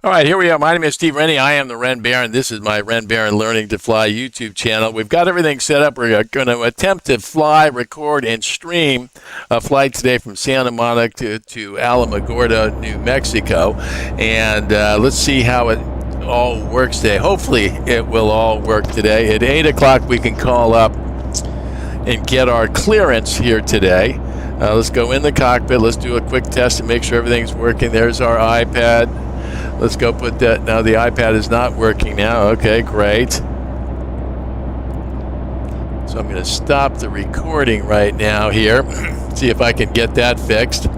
All right, here we are. My name is Steve Rennie. I am the Ren Baron. This is my Ren Baron Learning to Fly YouTube channel. We've got everything set up. We're going to attempt to fly, record, and stream a flight today from Santa Monica to Alamogordo, New Mexico. And let's see how it all works today. Hopefully it will all work today. At 8 o'clock, we can call up and get our clearance here today. Let's go in the cockpit. Let's do a quick test and make sure everything's working. There's our iPad. Let's go put that. Now the iPad is not working now. Okay, great. So I'm going to stop the recording right now here. See if I can get that fixed.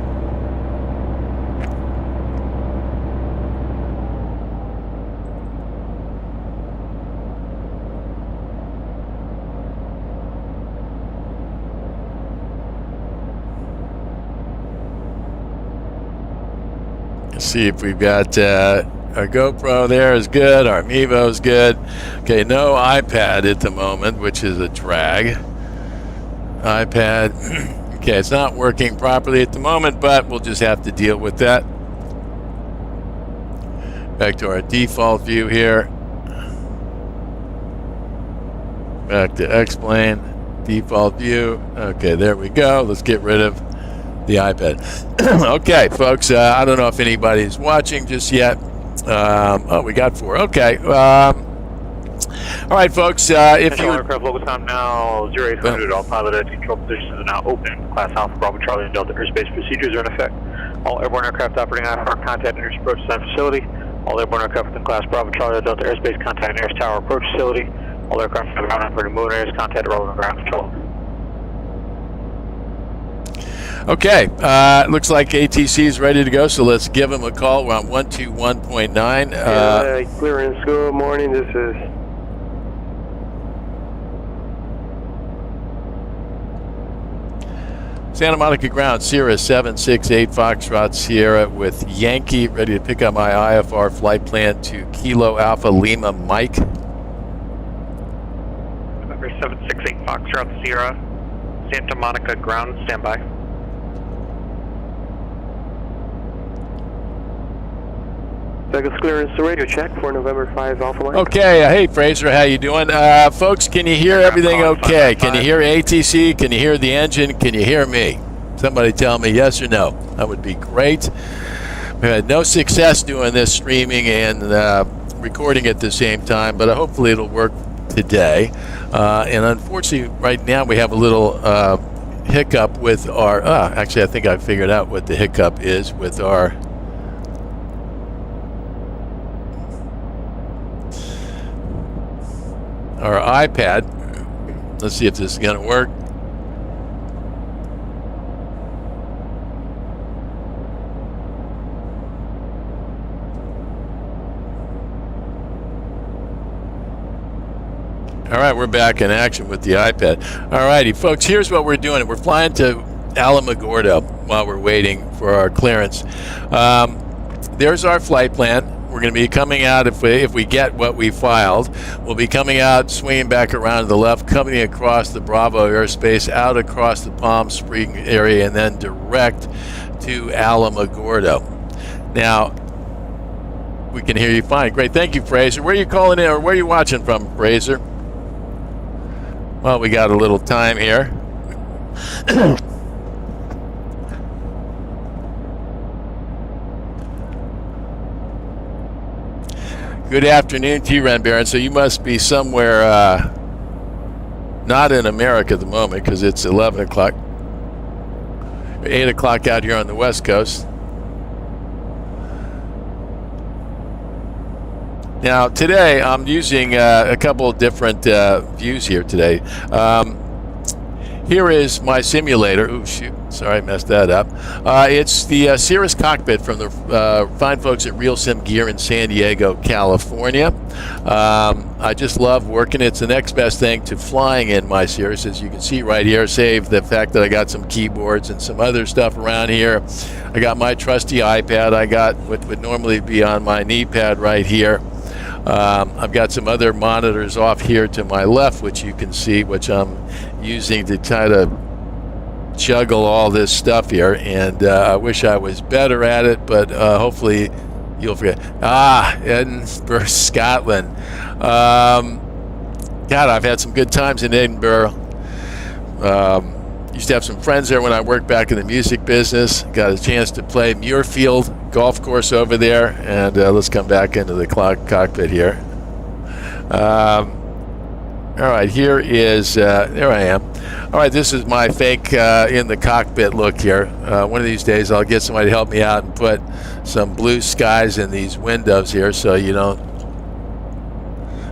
See if we've got our GoPro there is good, our Mevo is good. Okay, no iPad at the moment, which is a drag. iPad, okay, it's not working properly at the moment, but we'll just have to deal with that. Back to our default view here. Back to X-Plane, default view. Okay, there we go. Let's get rid of the iPad. Okay, folks, I don't know if anybody's watching just yet. Oh, we got 4. Okay. All right, folks, if you... Aircraft local time now, 0800, all pilot control positions are now open. Class Alpha, Bravo, Charlie, and Delta airspace procedures are in effect. All airborne aircraft operating out of our contact and approach design facility. All airborne aircraft within Class Bravo, Charlie, and Delta airspace contact and air tower approach facility. All aircraft have ground operating moving areas contact relevant ground control. Okay, looks like ATC is ready to go, so let's give them a call. We're on 121.9. Clearance, good morning, this is... Santa Monica ground, Sierra 768 Foxtrot Sierra with Yankee, ready to pick up my IFR flight plan to Kilo Alpha Lima Mike. November 768 Foxtrot Sierra, Santa Monica ground, standby. Vegas clearance to radio check for November 5 Alpha Mike. Okay, hey Fraser, how you doing? Folks, can you hear everything okay? Can you hear ATC? Can you hear the engine? Can you hear me? Somebody tell me yes or no. That would be great. We had no success doing this streaming and recording at the same time, but hopefully it'll work today. And unfortunately, right now we have a little hiccup with our... actually, I think I figured out what the hiccup is with our... iPad. Let's see if this is going to work. All right, we're back in action with the iPad. All righty, folks, here's what we're doing. We're flying to Alamogordo while we're waiting for our clearance. There's our flight plan. We're going to be coming out, if we get what we filed, we'll be coming out, swinging back around to the left, coming across the Bravo airspace, out across the Palm Springs area, and then direct to Alamogordo. Now, we can hear you fine. Great. Thank you, Fraser. Where are you calling in, or where are you watching from, Fraser? Well, we got a little time here. Good afternoon to you, Ren Baron. So you must be somewhere not in America at the moment, because it's 11 o'clock, 8 o'clock out here on the West Coast. Now, today I'm using a couple of different views here today. Here is my simulator. Oh, shoot. Sorry, I messed that up. It's the Cirrus cockpit from the fine folks at Real Sim Gear in San Diego, California. I just love working. It's the next best thing to flying in my Cirrus, as you can see right here, save the fact that I got some keyboards and some other stuff around here. I got my trusty iPad. I got what would normally be on my knee pad right here. I've got some other monitors off here to my left, which you can see, which I'm using to try to juggle all this stuff here. And I wish I was better at it, but hopefully You'll forget. Edinburgh, Scotland. God, I've had some good times in Edinburgh. Used to have some friends there when I worked back in the music business. Got a chance to play Muirfield golf course over there. And let's come back into the cockpit here. All right, here is, there I am. All right, this is my fake in the cockpit look here. One of these days I'll get somebody to help me out and put some blue skies in these windows here so you don't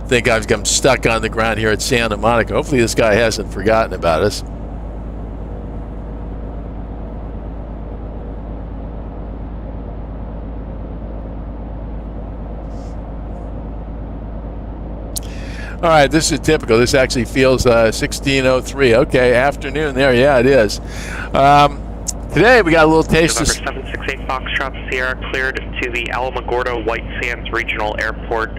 think I'm stuck on the ground here at Santa Monica. Hopefully this guy hasn't forgotten about us. All right, this is typical. This actually feels 16:03. Okay, afternoon there. Yeah, it is. Today we got a little taste of... November 768 Foxtrot Sierra cleared to the Alamogordo White Sands Regional Airport.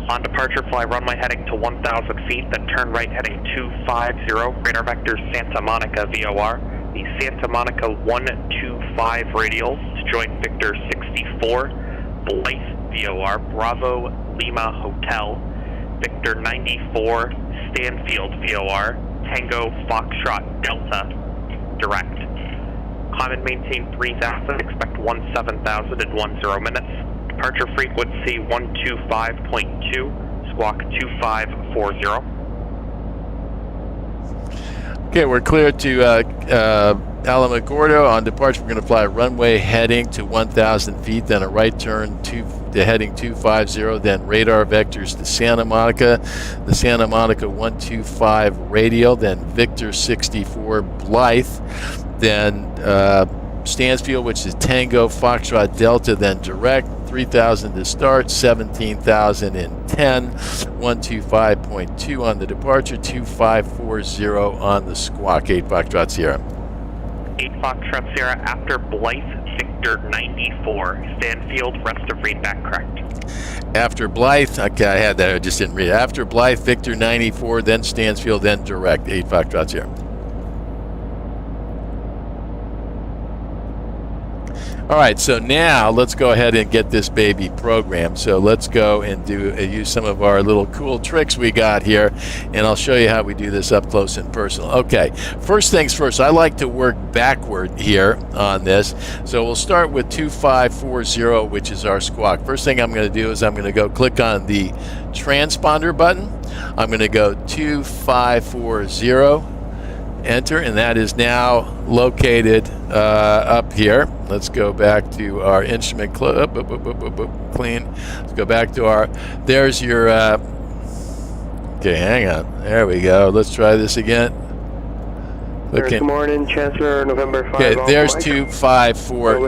On departure, fly runway heading to 1,000 feet, then turn right heading 250, radar vector Santa Monica VOR. The Santa Monica 125 radial to join Victor 64, Blythe VOR, Bravo Lima Hotel. Victor 94, Stanfield VOR, Tango Foxtrot Delta, direct. Climb and maintain 3,000, expect 17,000 in 10 minutes. Departure frequency 125.2, squawk 2540. Okay, we're clear to Alamogordo. On departure, we're going to fly runway heading to 1,000 feet, then a right turn to heading 250, then radar vectors to Santa Monica, the Santa Monica 125 radial, then Victor 64 Blythe, then Stansfield, which is Tango Foxtrot Delta, then direct, 3,000 to start, 17,000 in 10, 125.2 on the departure, 2540 on the squawk, 8 Foxtrot Sierra. 8 Foxtrot Sierra after Blythe, Victor 94, Stanfield, rest of read back correct. After Blythe, okay, I had that, I just didn't read it. After Blythe, Victor 94, then Stansfield, then direct, 8 Foxtrot Sierra. All right, so now let's go ahead and get this baby programmed. So let's go and use some of our little cool tricks we got here, and I'll show you how we do this up close and personal. Okay, first things first, I like to work backward here on this. So we'll start with 2540, which is our squawk. First thing I'm going to do is I'm going to go click on the transponder button. I'm going to go 2540. Enter, and that is now located up here. Let's go back to our instrument clean. Let's go back to our, there's your, okay, hang on. There we go. Let's try this again. Good morning, Chancellor, November 5. Okay, there's 2540.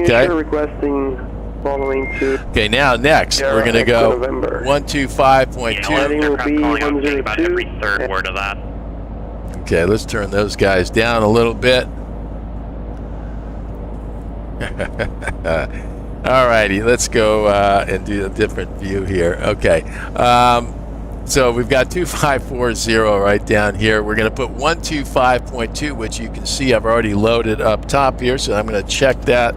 Okay. Requesting following to. Okay, now next, we're going to go 125.2. Heading will be 102. About every third word of that. Okay, let's turn those guys down a little bit. All righty, let's go and do a different view here. Okay, so we've got 2540 right down here. We're going to put 125.2, which you can see I've already loaded up top here. So I'm going to check that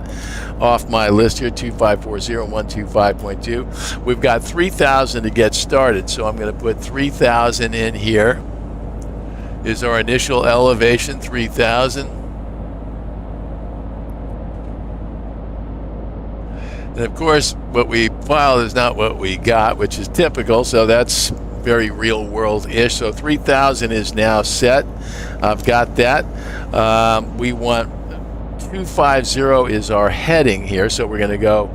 off my list here, 2540, 125.2. We've got 3,000 to get started, so I'm going to put 3,000 in here. Is our initial elevation 3,000. And of course, what we filed is not what we got, which is typical, so that's very real world-ish. So 3,000 is now set. I've got that. We want 250 is our heading here, so we're going to go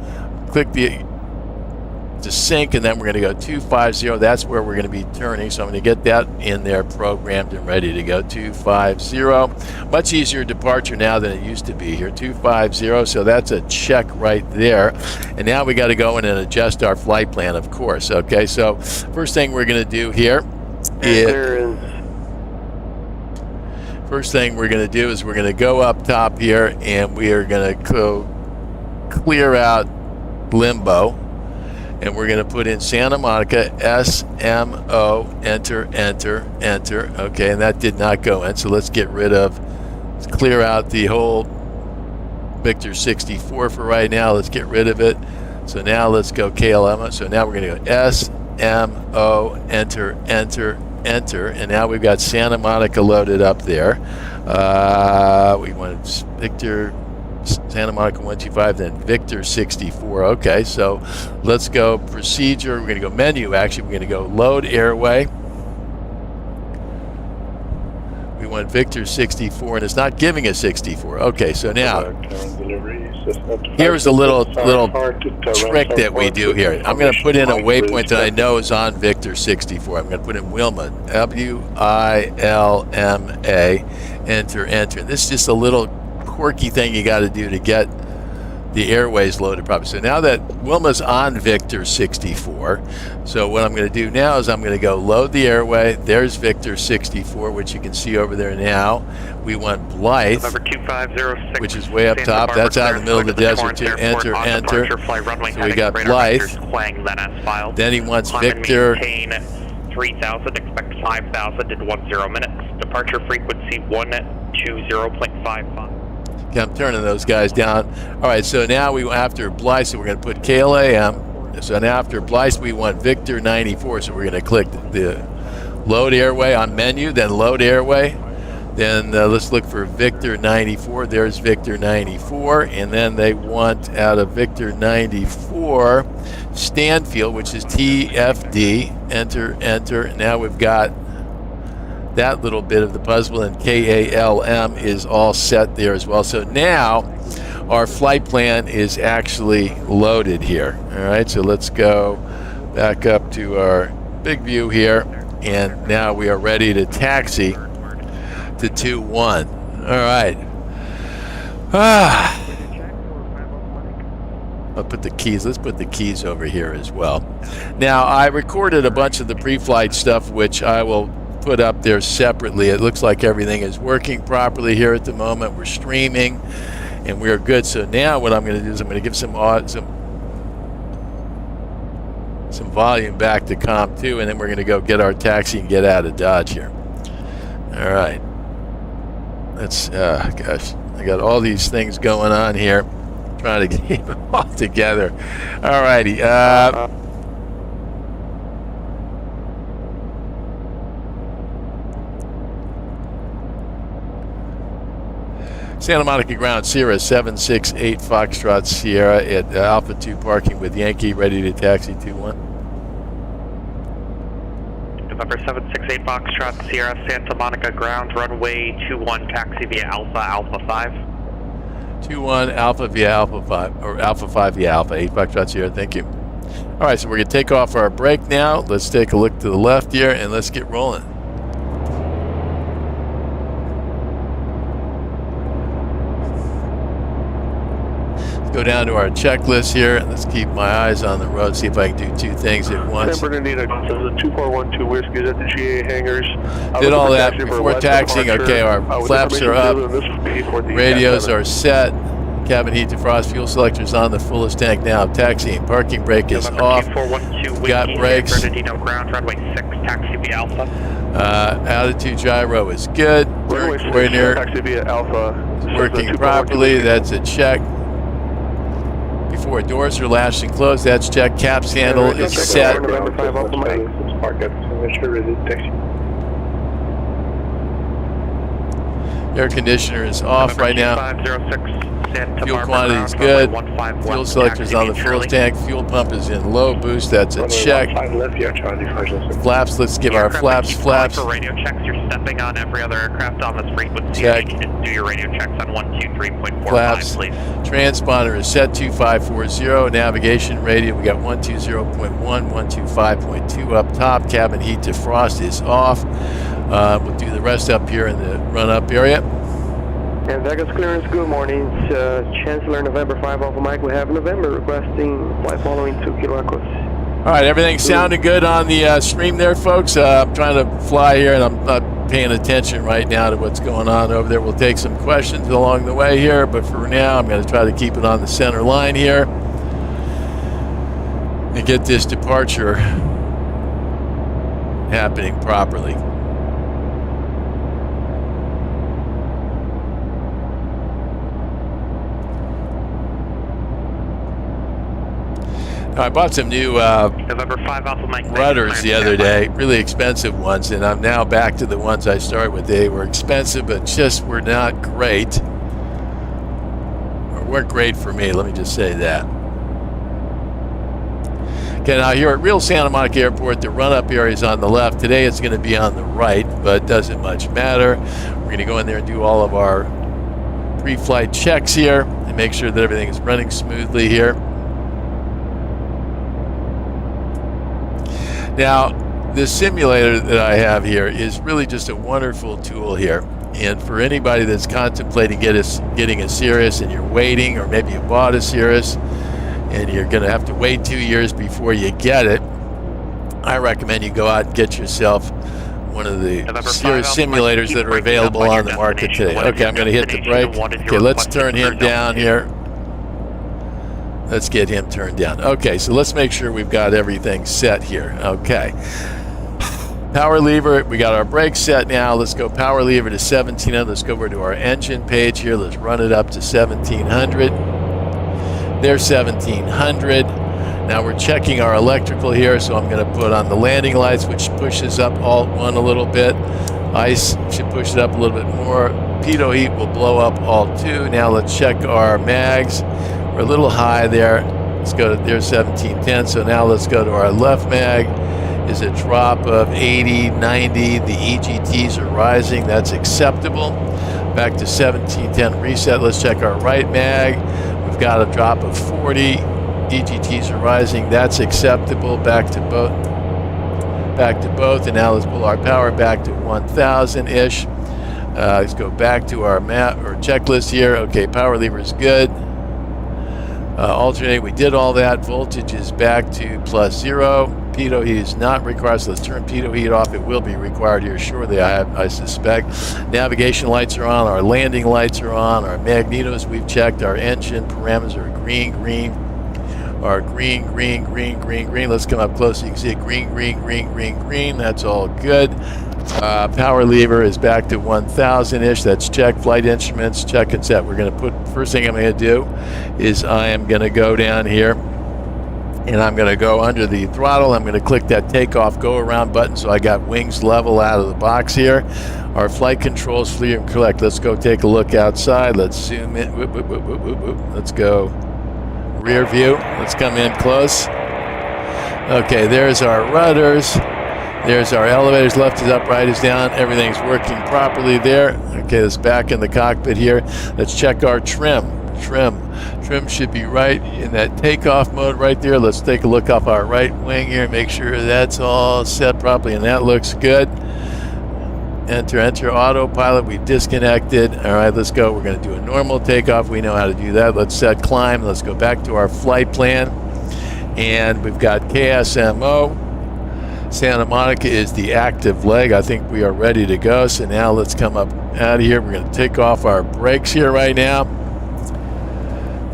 click to sync, and then we're going to go 250. That's where we're going to be turning, so I'm going to get that in there programmed and ready to go. 250. Much easier departure now than it used to be here. 250, so that's a check right there. And now we got to go in and adjust our flight plan, of course. Okay, so first thing we're going to do here is we're going to go up top here, and we are going to go clear out limbo. And we're going to put in Santa Monica, SMO, enter, enter, enter. Okay, and that did not go in, so let's get rid of, let's clear out the whole Victor 64 for right now. Let's get rid of it. So now let's go KLM. So now we're going to go SMO, enter, enter, enter. And now we've got Santa Monica loaded up there. We want Victor, Santa Monica 125, then Victor 64. Okay, so let's go procedure. We're going to go menu, actually. We're going to go load airway. We want Victor 64, and it's not giving us 64. Okay, so now here's a little trick that we do here. I'm going to put in a waypoint that I know is on Victor 64. I'm going to put in Wilma, W-I-L-M-A, enter, enter. This is just a little quirky thing you got to do to get the airways loaded properly. So now that Wilma's on Victor 64, so what I'm going to do now is I'm going to go load the airway. There's Victor 64, which you can see over there now. We want Blythe, which is way up top. That's out in the middle of the desert too. Enter, enter. So we got Blythe. Then he wants Victor 3000, expect 5000 in 10 minutes. Departure frequency 120.55. Okay, I'm turning those guys down. All right, so now we after Blythe, so we're going to put KLAM. So now after Blythe, we want Victor 94. So we're going to click the load airway on menu, then load airway. Then let's look for Victor 94. There's Victor 94. And then they want out of Victor 94, Stanfield, which is TFD. Enter, enter. Now we've got that little bit of the puzzle, and KALM is all set there as well. So now our flight plan is actually loaded here. All right, so let's go back up to our big view here, and now we are ready to taxi to 2-1. All right. I'll put the keys. Let's put the keys over here as well. Now, I recorded a bunch of the pre-flight stuff, which I will put up there separately. It looks like everything is working properly here at the moment. We're streaming, and we are good. So now what I'm going to do is I'm going to give some volume back to COM 2, and then we're going to go get our taxi and get out of Dodge here. All right. Let's, gosh, I got all these things going on here. Trying to keep them all together. All righty. Santa Monica ground, Sierra 768 Foxtrot Sierra at Alpha 2 parking with Yankee, ready to taxi 2-1. November 768 Foxtrot Sierra, Santa Monica ground, runway 21, taxi via Alpha, Alpha 5. 2-1, Alpha via Alpha 5, or Alpha 5 via Alpha 8 Foxtrot Sierra, thank you. All right, so we're going to take off our brake now. Let's take a look to the left here, and let's get rolling. Go down to our checklist here, and let's keep my eyes on the road, see if I can do two things at once. We're going to need a 2412 Whiskey at the GA hangars. Did all that before taxiing. Okay, our flaps are up, radios are set, cabin heat defrost, fuel selector's on the fullest tank now. Taxiing, parking brake is off. Got brakes. Runway 6, taxi via Alpha. Altitude gyro is good. Turn coordinator working properly. That's a check. Before doors are latched and closed, that's checked. Caps handle is set. Air conditioner is off right now. Fuel quantity is good. Fuel selector is on the full tank. Fuel pump is in low boost. That's a check. Flaps. Let's give our flaps. For radio checks, you're stepping on every other aircraft on this frequency. Check. You need to do your radio checks on 123.45, Flaps. please. Transponder is set 2540. Navigation radio, we got 120.1, 125.2 up top. Cabin heat defrost is off. We'll do the rest up here in the run-up area. And Vegas clearance, good morning. Chancellor November 5 Alpha Mike, we have November requesting flight following 2 Kilo Echoes. All right, everything's sounding good on the stream there, folks. I'm trying to fly here, and I'm not paying attention right now to what's going on over there. We'll take some questions along the way here, but for now, I'm going to try to keep it on the center line here and get this departure happening properly. I bought some new November 5 Alpha Mike. rudders the other day, really expensive ones, and I'm now back to the ones I started with. They were expensive, but just were not great. Or weren't great for me, let me just say that. Okay, now here at Real Santa Monica Airport, the run-up area is on the left. Today it's going to be on the right, but it doesn't much matter. We're going to go in there and do all of our pre-flight checks here and make sure that everything is running smoothly here. Now, this simulator that I have here is really just a wonderful tool here. And for anybody that's contemplating getting a Cirrus and you're waiting, or maybe you bought a Cirrus and you're going to have to wait 2 years before you get it, I recommend you go out and get yourself one of the Cirrus simulators that are available on the market today. Okay, I'm going to hit the brake. Okay, let's turn him down here. Let's get him turned down. Okay, so let's make sure we've got everything set here. Okay. Power lever, we got our brakes set now. Let's go power lever to 1700. Let's go over to our engine page here. Let's run it up to 1700. There's 1700. Now we're checking our electrical here, so I'm going to put on the landing lights, which pushes up Alt 1 a little bit. Ice should push it up a little bit more. Pitot heat will blow up Alt 2. Now let's check our mags. We're a little high there. Let's go to, there's 1710. So now let's go to our left mag. Is a drop of 80, 90. The EGTs are rising. That's acceptable. Back to 1710 reset. Let's check our right mag. We've got a drop of 40. EGTs are rising. That's acceptable. Back to both. And now let's pull our power back to 1000-ish. Let's go back to our map or checklist here. Okay, power lever is good. Alternate, we did all that. Voltage is back to +0. Pitot heat is not required, so let's turn pitot heat off. It will be required here shortly, I suspect. Navigation lights are on, our landing lights are on, our magnetos we've checked, our engine parameters are green. Let's come up close so you can see it. Green. That's all good. Power lever is back to 1000-ish. That's check. Flight instruments, check and set. We're going to put, first thing I'm going to do is I am going to go down here and I'm going to go under the throttle. I'm going to click that takeoff go around button so I got wings level out of the box here. Our flight controls, clear and collect. Let's go take a look outside. Let's zoom in. Let's go rear view. Let's come in close. Okay, there's our rudders. There's our elevators. Left is up, right is down. Everything's working properly there. Okay, let's back in the cockpit here. Let's check our trim. Trim should be right in that takeoff mode right there. Let's take a look off our right wing here. Make sure that's all set properly, and that looks good. Enter autopilot. We disconnected. All right, let's go. We're going to do a normal takeoff. We know how to do that. Let's set climb. Let's go back to our flight plan. And we've got KSMO. Santa Monica is the active leg. I think we are ready to go. So now let's come up out of here. We're going to take off our brakes here right now.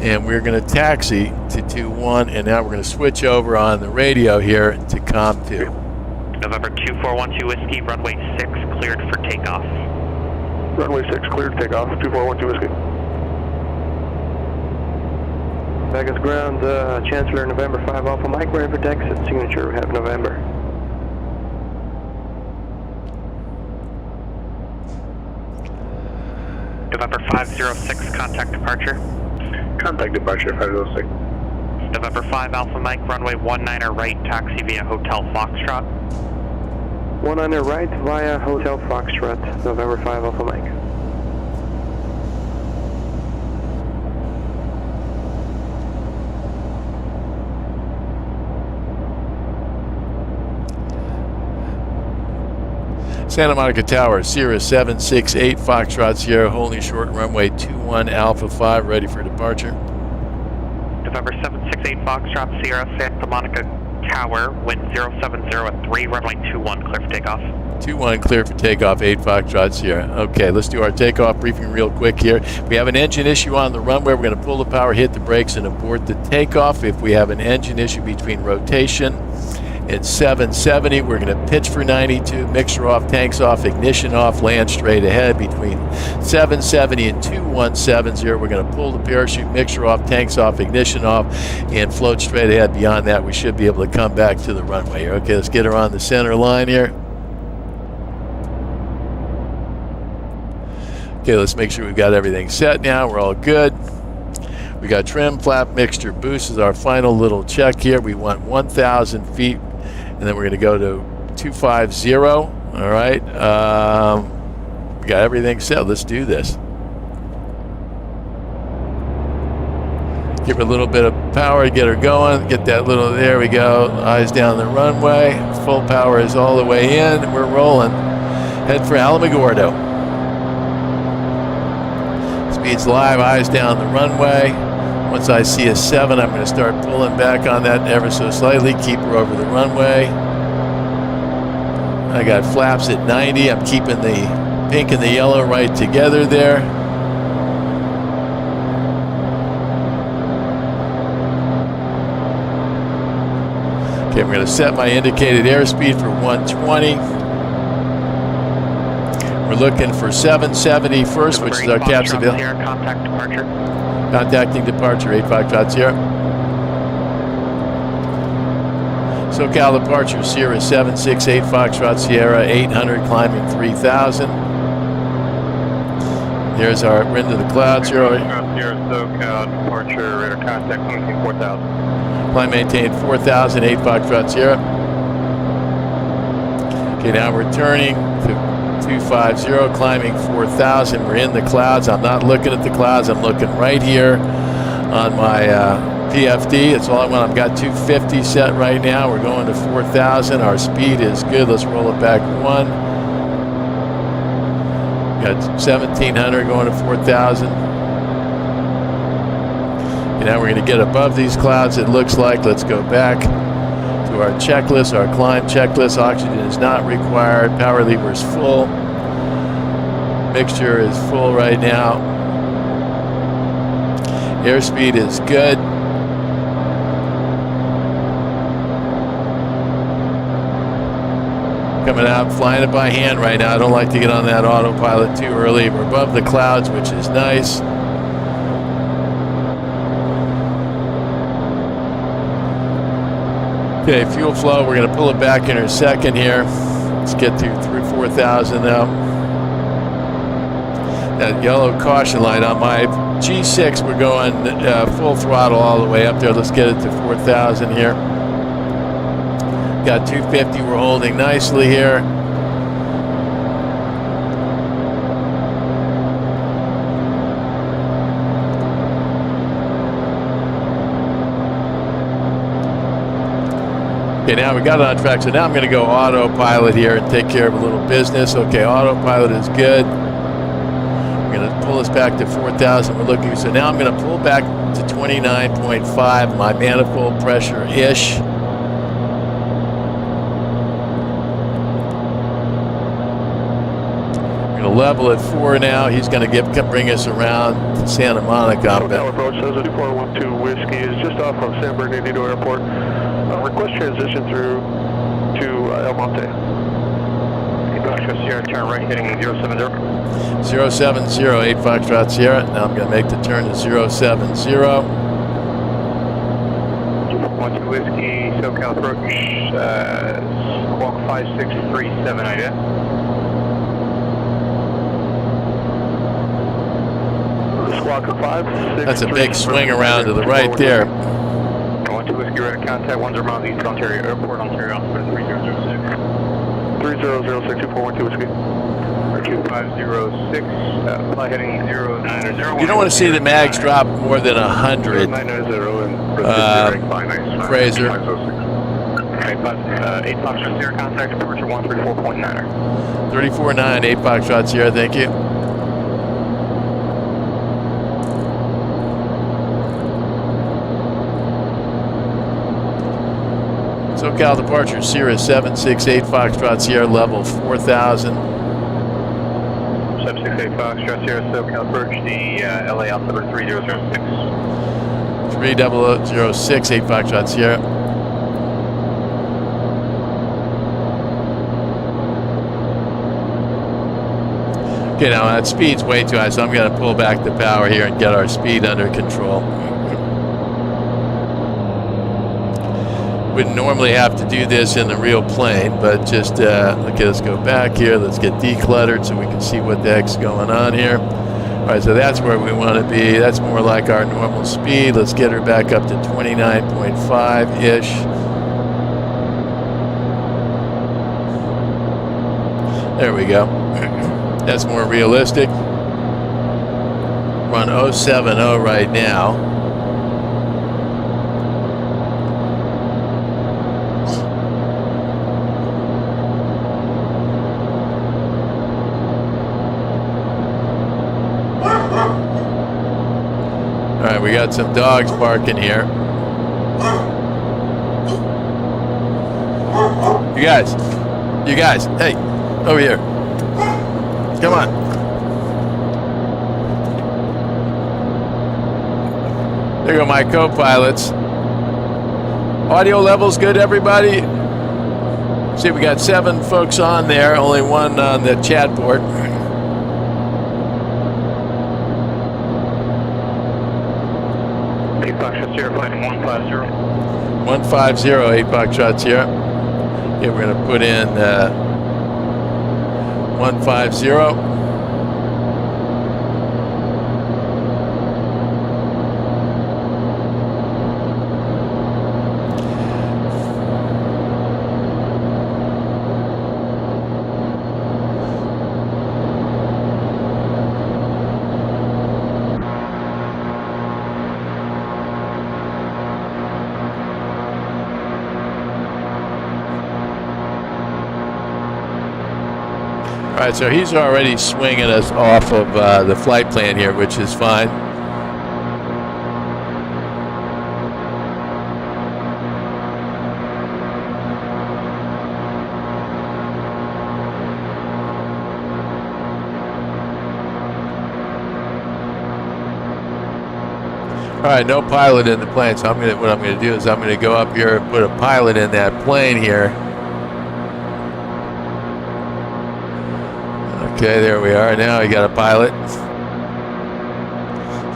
And we're going to taxi to 21. And now we're going to switch over on the radio here to COM 2. November 2412 Whiskey, runway 6 cleared for takeoff. Runway 6 cleared for takeoff, 2412 Whiskey. Vegas ground, Chancellor November 5 Alpha Mike, ready for exit. Signature, we have November. November 506, contact departure. Contact departure 506. November 5 Alpha Mike, runway 19er right, taxi via Hotel Foxtrot. 19er right via Hotel Foxtrot, November 5 Alpha Mike. Santa Monica Tower, Sierra 768 Foxtrot Sierra, holding short runway 21 Alpha 5, ready for departure. November 768 Foxtrot Sierra, Santa Monica Tower, wind 070 at 3, runway 21, clear for takeoff. 21 clear for takeoff, 8 Foxtrot Sierra. Okay, let's do our takeoff briefing real quick here. We have an engine issue on the runway. We're going to pull the power, hit the brakes, and abort the takeoff. If we have an engine issue between rotation In 770, we're going to pitch for 92, mixture off, tanks off, ignition off, land straight ahead between 770 and 2170. We're going to pull the parachute, mixture off, tanks off, ignition off, and float straight ahead. Beyond that, we should be able to come back to the runway here. Okay, let's get her on the center line here. Okay, let's make sure we've got everything set now. We're all good. We got trim, flap, mixture, boost is our final little check here. We want 1,000 feet, and then we're going to go to 250. All right. We got everything set. Let's do this. Give her a little bit of power, get her going. Get that little, there we go. Eyes down the runway. Full power is all the way in. We're rolling. Head for Alamogordo. Speed's live, eyes down the runway. Once I see a 7, I'm going to start pulling back on that ever so slightly. Keep her over the runway. I got flaps at 90. I'm keeping the pink and the yellow right together there. Okay, we're going to set my indicated airspeed for 120. We're looking for 770 first, which is our capsule. Contact departure. Contacting departure, 850. SoCal departure, Sierra 768 Foxtrot Sierra 800, climbing 3000. There's our into the clouds here. Sierra SoCal departure, radar contact, maintain 4000. Climb maintain 4000, 8 Foxtrot Sierra. Okay, now we're turning to 250, climbing 4,000. We're in the clouds. I'm not looking at the clouds. I'm looking right here on my PFD. That's all I want. I've got 250 set right now. We're going to 4,000. Our speed is good. Let's roll it back 1. Got 1,700 going to 4,000. And now we're going to get above these clouds, it looks like. Let's go back to our checklist, our climb checklist. Oxygen is not required. Power lever is full. Mixture is full right now. Airspeed is good. Coming out, flying it by hand right now. I don't like to get on that autopilot too early. We're above the clouds, which is nice. Okay, fuel flow, we're going to pull it back in a second here. Let's get to 4,000 now. That yellow caution light on my G6, we're going full throttle all the way up there. Let's get it to 4,000 here. Got 250, we're holding nicely here. Okay, now we got it on track, so now I'm going to go autopilot here and take care of a little business. Okay, autopilot is good. We're going to pull us back to 4,000. We're looking, so now I'm going to pull back to 29.5, my manifold pressure-ish. We're going to level at 4 now. He's going to bring us around to Santa Monica. Hotel approach says 2412 Whiskey is just off of San Bernardino Airport. Request transition through to El Monte. Sierra, turn right, heading 070. 070, 8 Foxtrot Sierra. Now I'm going to make the turn to 070. 12 Whiskey, SoCal approach, squawk 5637 idea. Squawk 56. That's a big swing around to the right there. 12 Whiskey, radar contact, 10 miles east of Ontario Airport, Ontario altimeter 3006. 3006, 2412 Whiskey. 2506, fly heading 090. You don't want to see the mags drop more than 100. 990 Fraser. 8 Foxtrot Sierra, contact departure 134.9er. 34.9, 8 Foxtrot Sierra, thank you. SoCal departure, Sierra 768 Foxtrot Sierra, level 4,000. 768 Foxtrot Sierra, SoCal approach, the LA altimeter 3006. 3006, 8 Foxtrot Sierra. Okay, now that speed's way too high, so I'm going to pull back the power here and get our speed under control. Wouldn't normally have to do this in the real plane, but just, okay, let's go back here. Let's get decluttered so we can see what the heck's going on here. All right, so that's where we want to be. That's more like our normal speed. Let's get her back up to 29.5-ish. There we go. That's more realistic. We're on 070 right now. All right, we got some dogs barking here. You guys, hey, over here. Come on. There go my co-pilots. Audio levels good, everybody? See, we got 7 folks on there, only 1 on the chat board. Sierra flight 150. 150, 8 Foxtrot Sierra. Okay, we're going to put in 150. All right, so he's already swinging us off of the flight plan here, which is fine. All right, no pilot in the plane, so what I'm gonna do is I'm gonna go up here and put a pilot in that plane here. Okay, there we are. Now we got a pilot. Let's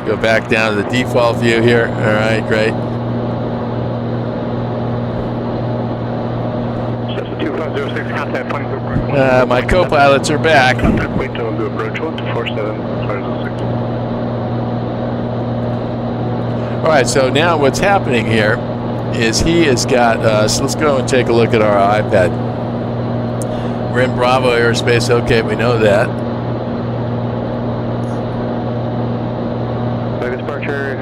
go back down to the default view here. All right, great. Cessna 2506, contact plane. My co-pilots are back. Contact plane to approach 147, 506. All right, so now what's happening here is he has got us. Let's go and take a look at our iPad. We're in Bravo airspace. Okay, we know that. Vegas departure,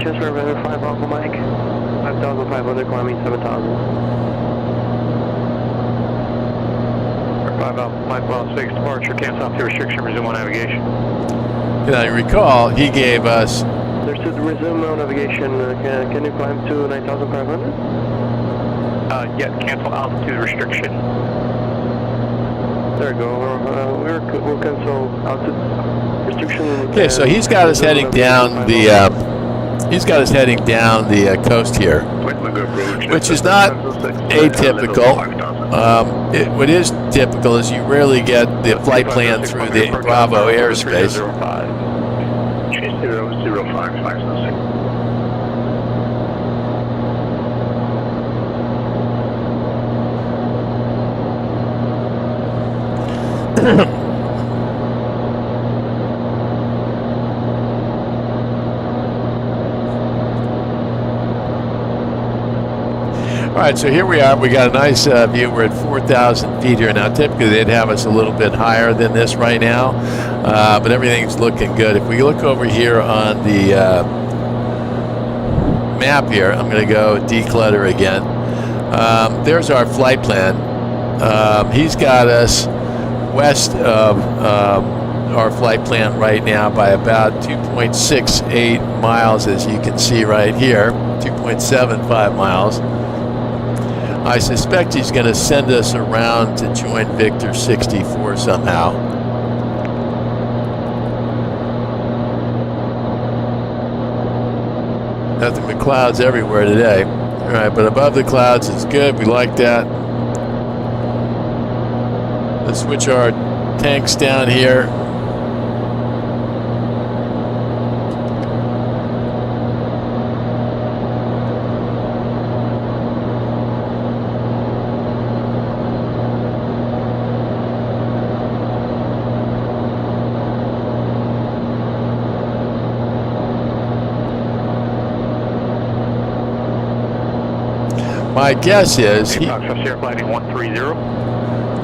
Chancellor November 5 Alpha Mike, 5,500 climbing 7,000. 5 Alpha Mike, Well 6 departure, cancel off the restriction, resume on navigation. And I recall he gave us. There's to resume on navigation. Can you climb to 9,500? Yeah, cancel altitude restriction. There we go. We'll cancel altitude restriction. Okay, so he's got us heading down the. He's got us heading down the coast here, which is not atypical. What is typical is you rarely get the flight plan through the Bravo airspace. 00556. All right, so here we are. We got a nice view. We're at 4,000 feet here now. Typically, they'd have us a little bit higher than this right now, but everything's looking good. If we look over here on the map here, I'm going to go declutter again. There's our flight plan. He's got us west of our flight plan right now by about 2.68 miles, as you can see right here, 2.75 miles. I suspect he's going to send us around to join Victor 64 somehow. Nothing but clouds everywhere today. All right, but above the clouds is good. We like that. Let's switch our tanks down here. My guess is 8 Foxtrot Sierra gliding 130.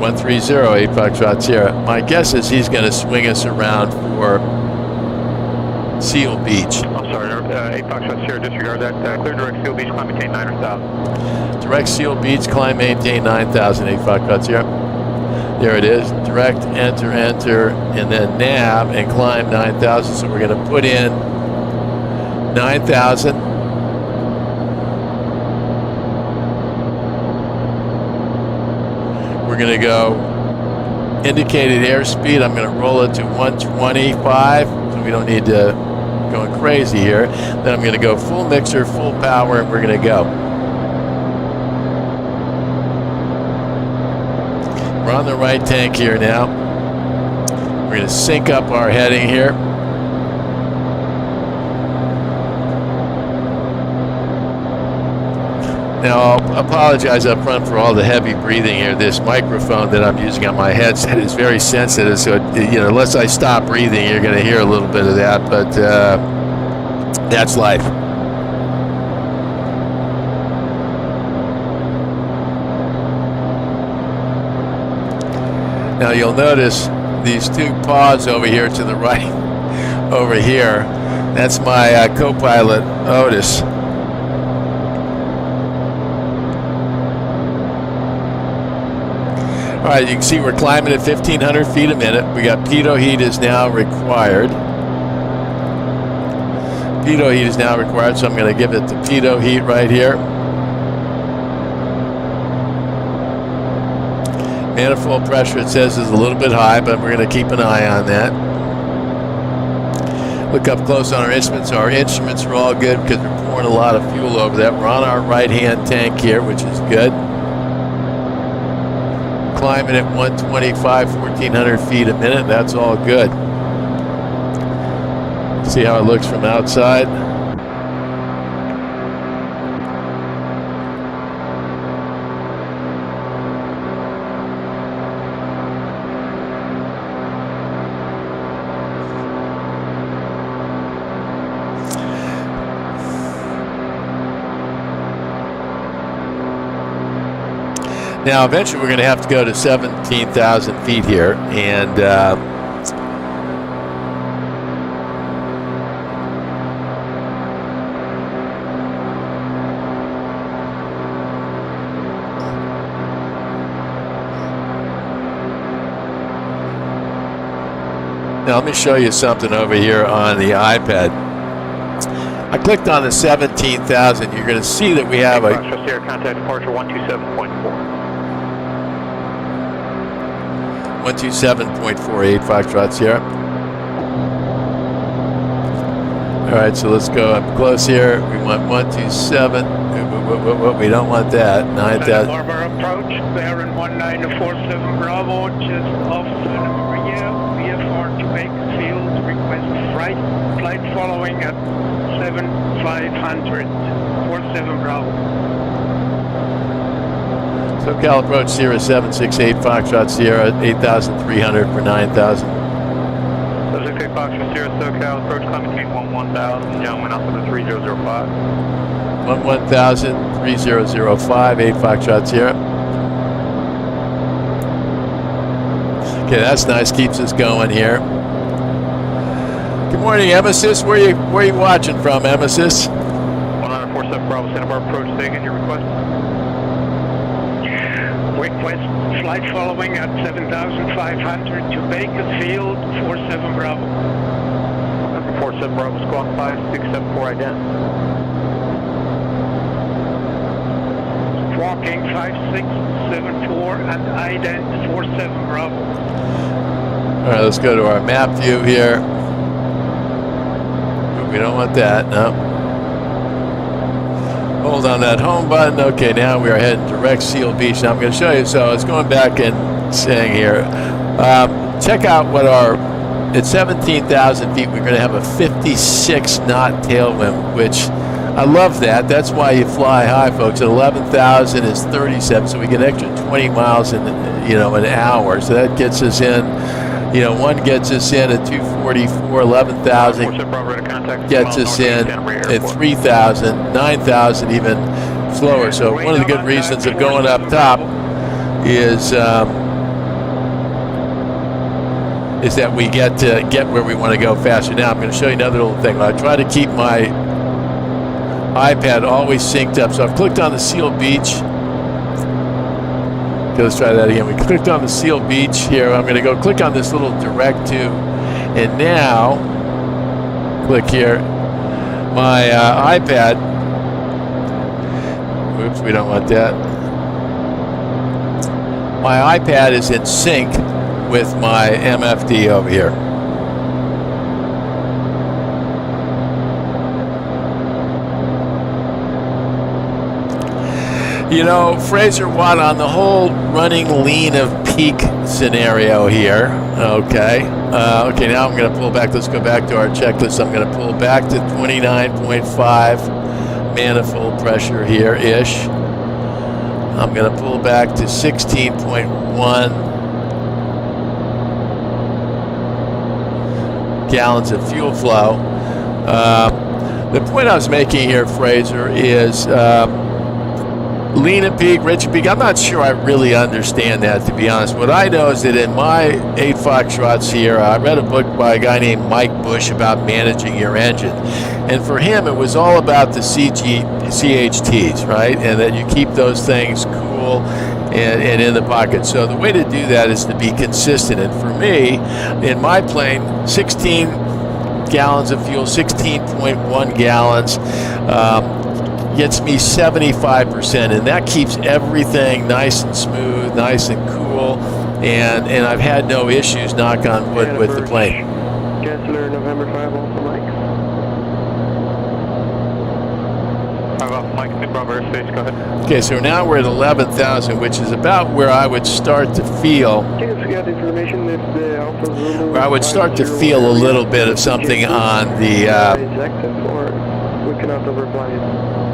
130, 8 Foxtrot Sierra. My guess is he's going to swing us around for Seal Beach. I'm sorry, 8 Foxtrot Sierra, disregard that. Clear direct Seal Beach, climb maintain 9,000. Direct Seal Beach, climb maintain 9,000, 8 Foxtrot Sierra. There it is. Direct, enter, and then nav and climb 9,000. So we're going to put in 9,000. We're going to go indicated airspeed. I'm going to roll it to 125, so we don't need to going crazy here. Then I'm going to go full mixer, full power, and we're going to go. We're on the right tank here now. We're going to sync up our heading here. Now, I'll apologize up front for all the heavy breathing here. This microphone that I'm using on my headset is very sensitive, so unless I stop breathing, you're going to hear a little bit of that, but that's life. Now, you'll notice these two paws over here to the right, over here. That's my co-pilot, Otis. All right, you can see we're climbing at 1,500 feet a minute. We got pitot heat is now required. Pitot heat is now required, so I'm going to give it the pitot heat right here. Manifold pressure, it says, is a little bit high, but we're going to keep an eye on that. Look up close on our instruments. Our instruments are all good because we're pouring a lot of fuel over that. We're on our right-hand tank here, which is good. Climbing at 125, 1,400 feet a minute. That's all good. See how it looks from outside. Now, eventually, we're going to have to go to 17,000 feet here, and now let me show you something over here on the iPad. I clicked on the 17,000. You're going to see that we have a contact departure 127.4. 127.48 Foxtrot Sierra. All right, so let's go up close here. We want 127. We don't want that. 9,000. Barber approach, Baron 1947 Bravo, just off Santa Maria, VFR to Bakersfield, request flight following at 7500, 47 Bravo. SoCal approach Sierra 768 Foxtrot Sierra 8,300 for 9,000. 768 Foxtrot Sierra SoCal approach climb maintain 11,000. Gentlemen out to the 3005. 11,000 3005 8 Foxtrot Sierra. Okay, that's nice. Keeps us going here. Good morning, Emesis. Where are you watching from, Emesis? 1947 Bravo Santa Barbara approach. Say again your request. Request flight following at 7,500 to Bakersfield, 47 Bravo. 47 Bravo, squawk 5674 ident. Squawking 5674 and ident 47 Bravo. All right, let's go to our map view here. We don't want that, no. Hold on that home button. Okay, now we are heading direct Seal Beach. Now I'm going to show you. So it's going back and saying here, check out what at 17,000 feet, we're going to have a 56 knot tailwind, which I love that. That's why you fly high, folks. At 11,000 is 37, so we get an extra 20 miles in an hour. So that gets us in. One gets us in at 244, 11,000 gets us in at 3,000, 9,000 even slower. So one of the good reasons of going up top is that we get where we want to go faster. Now I'm going to show you another little thing. I try to keep my iPad always synced up. So I've clicked on the Seal Beach. Okay, let's try that again. We clicked on the Seal Beach here. I'm going to go click on this little direct to, and now click here. My iPad. Oops, we don't want that. My iPad is in sync with my MFD over here. You know, Fraser Watt, on the whole running lean of peak scenario here, okay. Okay, now I'm going to pull back. Let's go back to our checklist. I'm going to pull back to 29.5 manifold pressure here-ish. I'm going to pull back to 16.1 gallons of fuel flow. The point I was making here, Fraser, is lean and peak, rich and peak. I'm not sure I really understand that, to be honest. What I know is that in my 8 Foxtrots here, I read a book by a guy named Mike Bush about managing your engine. And for him, it was all about the CHTs, right? And that you keep those things cool and in the pocket. So the way to do that is to be consistent. And for me, in my plane, 16 gallons of fuel, 16.1 gallons, gets me 75%, and that keeps everything nice and smooth, nice and cool, and I've had no issues, knock on wood, with the plane. Chancellor, November 5, Alpha Mike. 5 Alpha Mike, New Bravo airspace, go ahead. Okay, so now we're at 11,000, which is about where I would start to feel, where I would start to feel a little bit of something on the,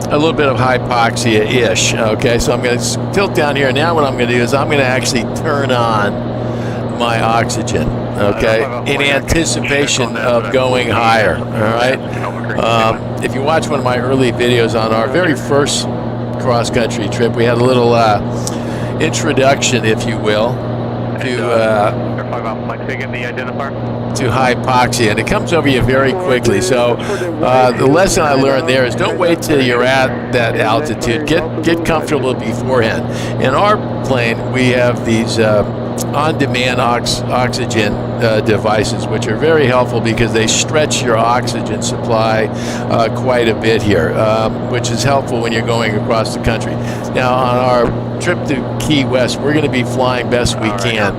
a little bit of hypoxia-ish, okay? So I'm going to tilt down here. Now what I'm going to do is I'm going to actually turn on my oxygen, okay, in anticipation of going higher, all right? If you watch one of my early videos on our very first cross-country trip, we had a little introduction, if you will, to hypoxia, and it comes over you very quickly. So the lesson I learned there is don't wait till you're at that altitude. Get comfortable beforehand. In our plane, we have these on-demand oxygen devices, which are very helpful because they stretch your oxygen supply quite a bit here, which is helpful when you're going across the country. Now, on our trip to Key West, we're going to be flying best we can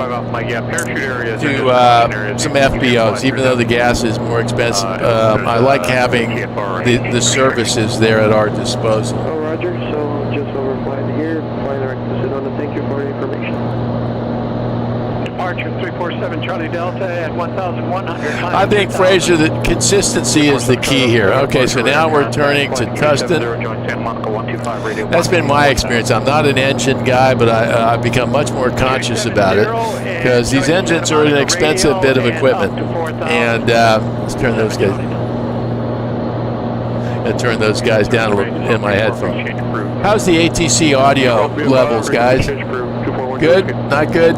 to some FBOs, even though the gas is more expensive. I like having the services there at our disposal. Oh, Roger. So just overflying here, flying direct to Sedona. Thank you for the information. Departure 347 Charlie Delta at 1,100. I think, Fraser, that consistency is the key here. Okay, so now we're turning to Tustin. That's been my experience. I'm not an engine guy, but I've become much more conscious about it because these engines are an expensive bit of equipment. And let's turn those guys. Turn those guys down a little in my headphone. How's the ATC audio levels, guys? Good? Not good?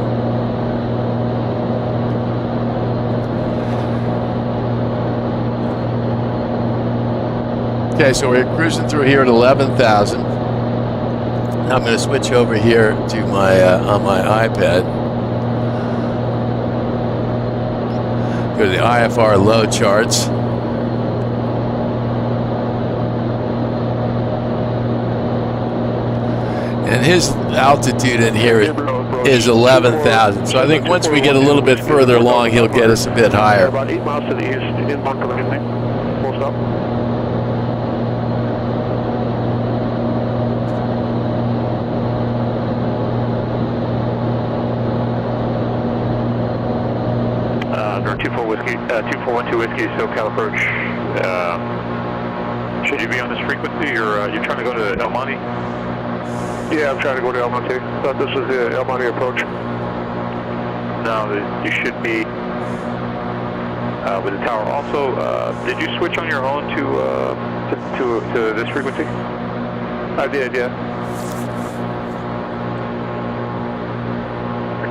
Okay, so we're cruising through here at 11,000. I'm going to switch over here to my on my iPad. Go to the IFR low charts. And his altitude in here is 11,000. So I think once we get a little bit further along, he'll get us a bit higher. About 8 miles to the east, inbound coming in. Full stop. Door 2412 Whiskey, SoCal approach. Should you be on this frequency, or you're trying to go to El Monte? Yeah, I'm trying to go to El Monte. Thought this was the El Monte approach. No, you should be with the tower. Also, did you switch on your own to this frequency? I did, yeah.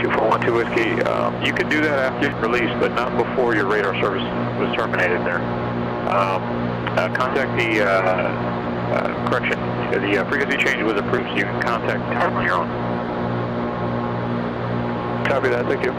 2412 Whiskey, you can do that after you're released, but not before your radar service was terminated there. Contact the, correction, the frequency change was approved, so you can contact TARP on your own. Copy that, thank you.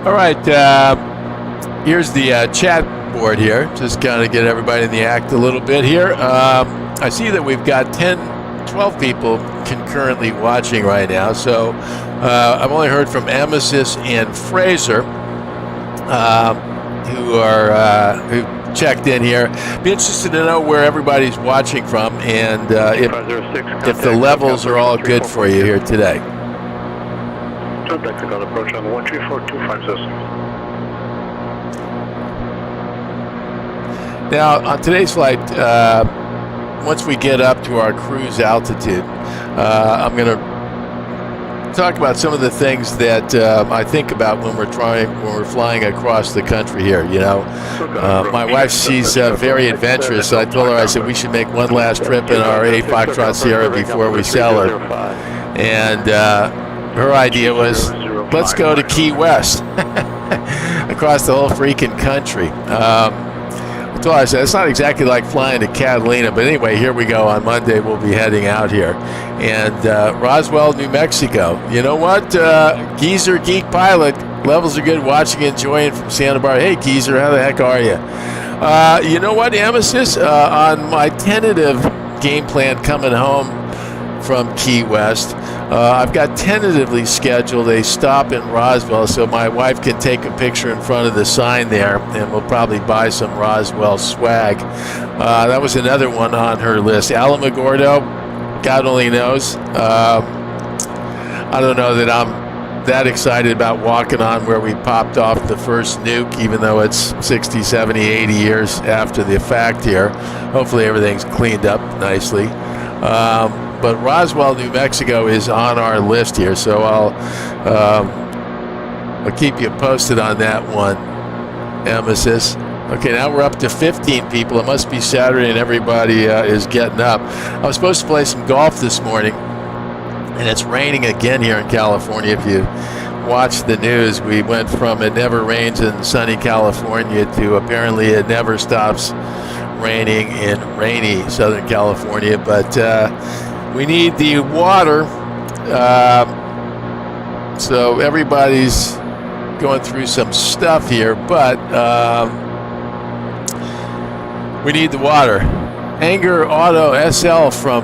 All right, here's the chat board here. Just kind of get everybody in the act a little bit here. I see that we've got 12 people concurrently watching right now. So I've only heard from Emesis and Fraser, who checked in here. Be interested to know where everybody's watching from and if the levels are all good for you here today. Technical approach on 13425 system. Now, on today's flight, once we get up to our cruise altitude, I'm going to talk about some of the things that I think about when we're flying across the country here. You know, my wife, she's very adventurous. So I told her, I said we should make one last trip in our 8 Foxtrot Sierra before we sell her, and her idea was, let's go to Key West, across the whole freaking country. I told her, I said, it's not exactly like flying to Catalina, but anyway, here we go. On Monday, we'll be heading out here. And Roswell, New Mexico. You know what? Geezer Geek Pilot, levels are good, watching and enjoying from Santa Barbara. Hey, Geezer, how the heck are you? You know what, Emesis? On my tentative game plan coming home from Key West, I've got tentatively scheduled a stop in Roswell so my wife can take a picture in front of the sign there, and we'll probably buy some Roswell swag. That was another one on her list. Alamogordo, God only knows. I don't know that I'm that excited about walking on where we popped off the first nuke, even though it's 60, 70, 80 years after the fact here. Hopefully everything's cleaned up nicely. But Roswell, New Mexico is on our list here, so I'll keep you posted on that one, Emesis. Okay, now we're up to 15 people. It must be Saturday and everybody is getting up. I was supposed to play some golf this morning, and it's raining again here in California. If you watch the news, we went from it never rains in sunny California to apparently it never stops raining in rainy Southern California. But we need the water, so everybody's going through some stuff here, but we need the water. Anger Auto SL from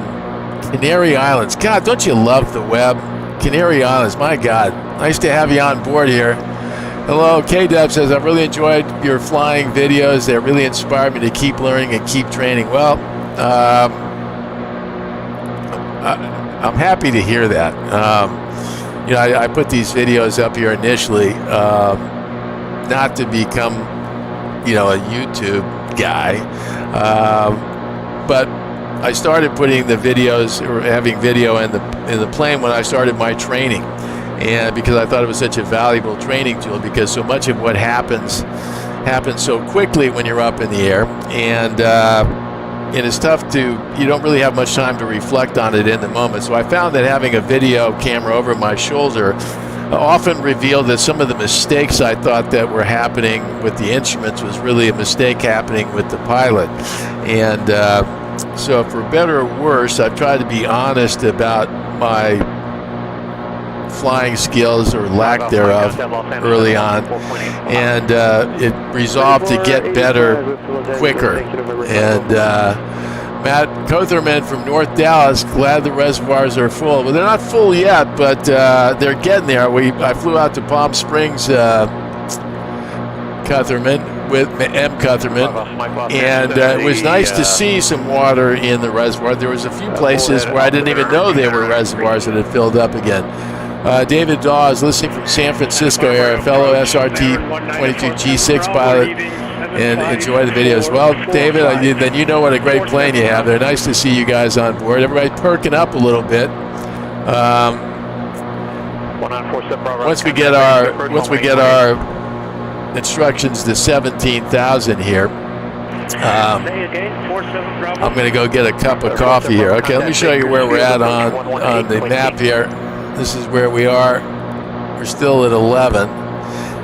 Canary Islands. God, don't you love the web? Canary Islands, my God. Nice to have you on board here. Hello, K-Dub says, I've really enjoyed your flying videos. They really inspired me to keep learning and keep training. Well, I'm happy to hear that. You know, I put these videos up here initially not to become, you know, a YouTube guy, but I started putting the videos or having video in the plane when I started my training, and because I thought it was such a valuable training tool, because so much of what happens so quickly when you're up in the air, and it's tough you don't really have much time to reflect on it in the moment. So I found that having a video camera over my shoulder often revealed that some of the mistakes I thought that were happening with the instruments was really a mistake happening with the pilot. And so for better or worse, I've tried to be honest about my flying skills or lack thereof early on, and it resolved to get better quicker. And Matt Cotherman from North Dallas, glad the reservoirs are full. Well, they're not full yet, but they're getting there. I flew out to Palm Springs Cutherman with M. Cutherman, and it was nice to see some water in the reservoir. There was a few places where I didn't even know there were reservoirs that had filled up again. David Dawes, listening from San Francisco area, fellow SRT-22 G6 pilot, and enjoy the videos. Well, David, then you know what a great plane you have. They're nice to see you guys on board. Everybody perking up a little bit. Once we get our instructions to 17,000 here, I'm going to go get a cup of coffee here. Okay, let me show you where we're at on the map here. This is where we are. We're still at 11.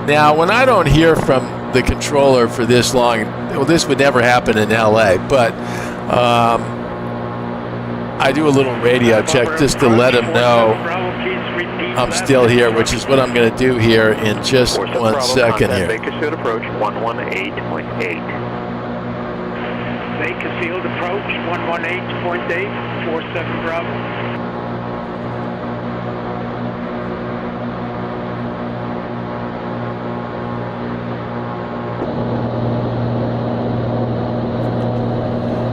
Now, when I don't hear from the controller for this long, well, this would never happen in LA, but I do a little radio check just to let him know I'm still here, which is what I'm going to do here in just 1 second here. Bakersfield approach 118.8. Bakersfield approach 118.8, 47 Bravo.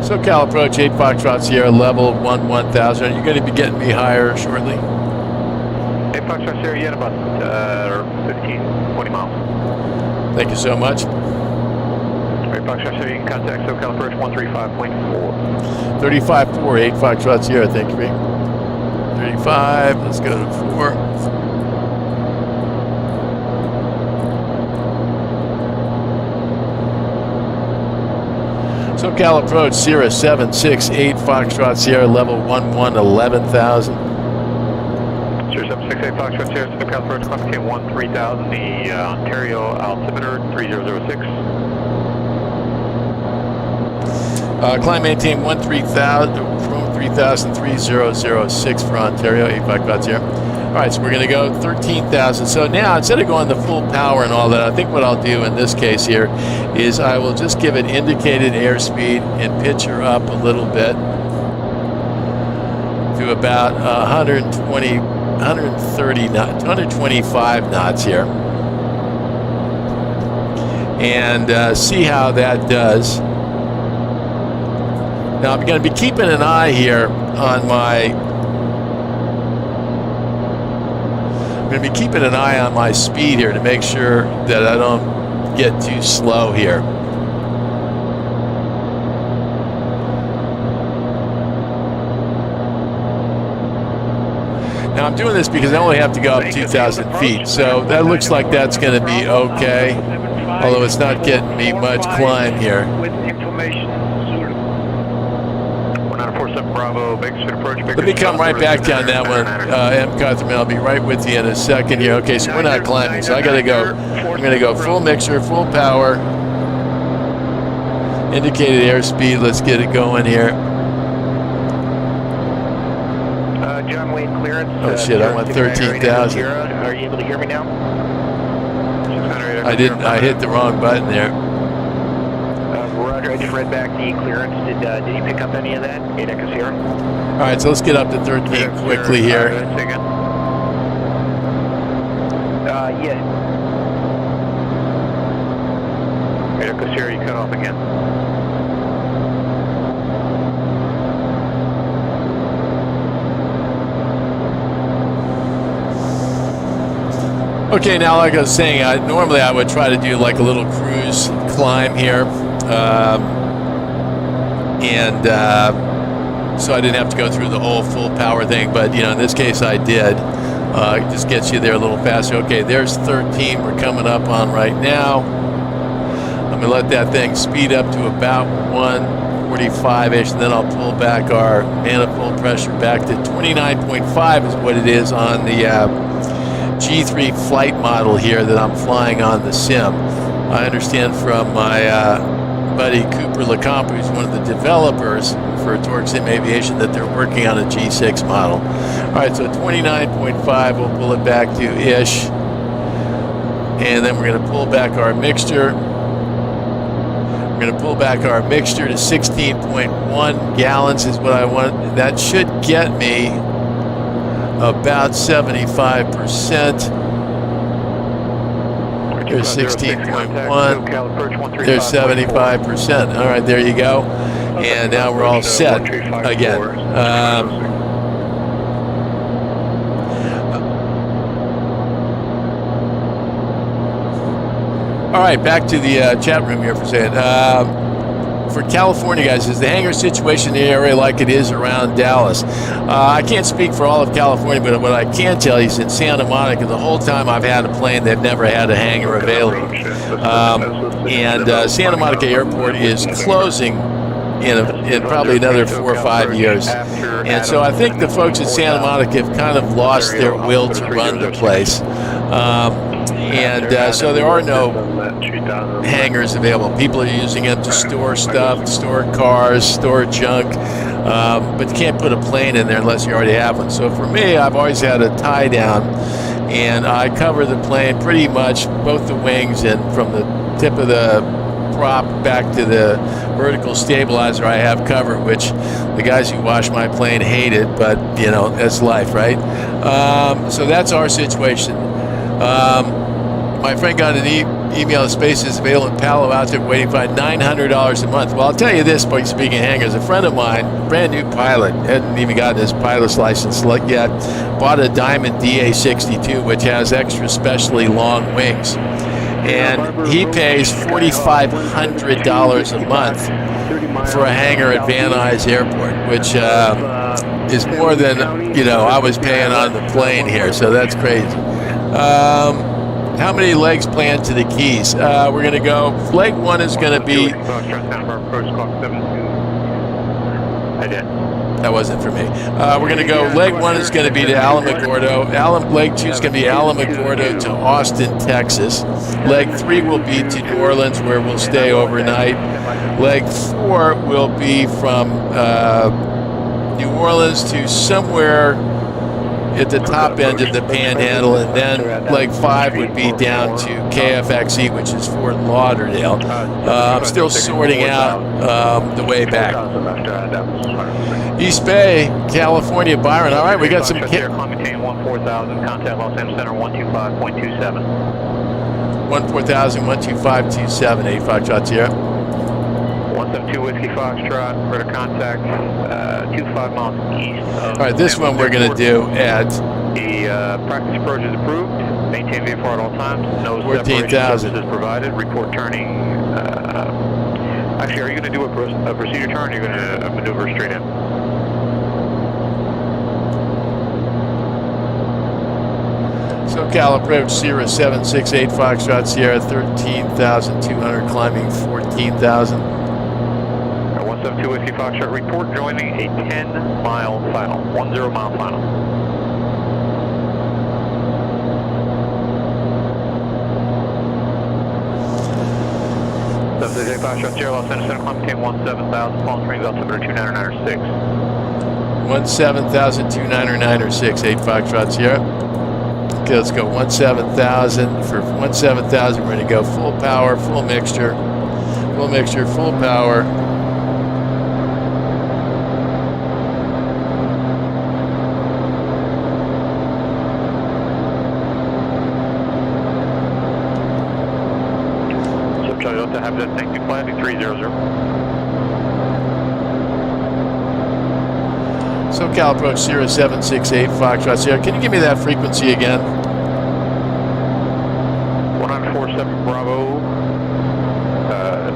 SoCal approach 8 Foxtrot Sierra, level 1000. Are you going to be getting me higher shortly? 8 Foxtrot Sierra, yet about 15-20 miles. Thank you so much. 8 Foxtrot Sierra, you can contact SoCal approach 135.4. 35.4, 8 Foxtrot Sierra, thank you. 35, let's go to 4. SoCal approach Sierra 768 Foxtrot Sierra, level 11,000. Sierra 768 Foxtrot Sierra, SoCal approach, climb maintain 13,000, the Ontario altimeter 3006. Climb maintain 13,006 for Ontario, 8 Foxtrot Sierra. All right, so we're going to go 13,000. So now, instead of going the full power and all that, I think what I'll do in this case here is I will just give it indicated airspeed and pitch her up a little bit to about 120, 130 knots, 125 knots here. And see how that does. Now, I'm going to be keeping an eye here on my... I'm going to be keeping an eye on my speed here to make sure that I don't get too slow here. Now I'm doing this because I only have to go up 2,000 feet, so that looks like that's going to be okay, although it's not getting me much climb here. Bravo, Bakersfield approach. Let me come right back down that one, M. Cutherman. I'll be right with you in a second here. Okay, so we're not climbing, so I got to go. I'm going to go full mixture, full power, indicated airspeed. Let's get it going here. John Wayne clearance. Oh shit! I went 13,000. Are you able to hear me now? I didn't. I hit the wrong button there. Roger, I just read back the clearance. Did you pick up any of that? 8 Echo Sierra. All right, so let's get up to 13 quickly here. Yeah. 8 Echo Sierra, you cut off again. Okay, now like I was saying, normally I would try to do like a little cruise climb here. So I didn't have to go through the whole full power thing, but in this case I did. It just gets you there a little faster. Okay, there's 13 we're coming up on right now. I'm gonna let that thing speed up to about 145-ish, and then I'll pull back our manifold pressure back to 29.5 is what it is on the G3 flight model here that I'm flying on the sim. I understand from my buddy Cooper LeComp, who's one of the developers for Torque Sim Aviation, that they're working on a G6 model. All right, so 29.5, we'll pull it back to ish, and then we're going to pull back our mixture. We're going to pull back our mixture to 16.1 gallons is what I want. That should get me about 75%. There's 16.1. There's 75%. All right, there you go. And now we're all set again. All right, back to the chat room here for a second. For California guys, is the hangar situation in the area like it is around Dallas? I can't speak for all of California, but what I can tell you is in Santa Monica, the whole time I've had a plane, they've never had a hangar available. Santa Monica Airport is closing in probably another 4 or 5 years. And so I think the folks at Santa Monica have kind of lost their will to run the place. So there are no hangars available. People are using them to store stuff, store cars, store junk, but you can't put a plane in there unless you already have one. So for me, I've always had a tie down, and I cover the plane pretty much both the wings and from the tip of the prop back to the vertical stabilizer I have covered, which the guys who wash my plane hate it, but you know, that's life, right? So that's our situation. My friend got an email that space is available in Palo Alto waiting for $900 a month. Well, I'll tell you this, speaking of hangars, a friend of mine, brand new pilot, hadn't even gotten his pilot's license yet, bought a Diamond DA62, which has extra specially long wings. And he pays $4,500 a month for a hangar at Van Nuys Airport, which is more than, I was paying on the plane here, so that's crazy. How many legs planned to the Keys? We're going to go, leg one is going to be... That wasn't for me. We're going to go, leg one is going to be to Alamogordo. Leg two is going to be Alamogordo to Austin, Texas. Leg three will be to New Orleans, where we'll stay overnight. Leg four will be from New Orleans to somewhere at the top end of the Panhandle, and then leg five would be down to KFXE, which is Fort Lauderdale. I'm still sorting out the way back. East Bay, California, Byron. All right, we got some... Maintain 14,000, contact Los Angeles Center 125.27. 14,000, 125.27, 85 shots here. 172 Whiskey Foxtrot, radar contact 25 miles east. All right, this one we're going to do at... The practice approach is approved. Maintain VFR at all times. No 14,000 is provided. Report turning. Actually, are you going to do a procedure turn, or are you going to maneuver straight in? SoCal approach Sierra 768 Foxtrot Sierra 13,200 climbing 14,000. 172 Whiskey Foxtrot, report joining a 10-mile final, 10-mile final. 768 Foxtrot Sierra, Los Angeles Center, climb maintain 17,000, Palm Springs, altimeter 29906. 17,29906, 8 Foxtrot Sierra. Okay, let's go 17,000. For 17,000, we're going to go full power, full mixture, full power. Thank you, flight 300. SoCal approach Sierra 768 Foxtrot Sierra. Can you give me that frequency again? 1947 Bravo.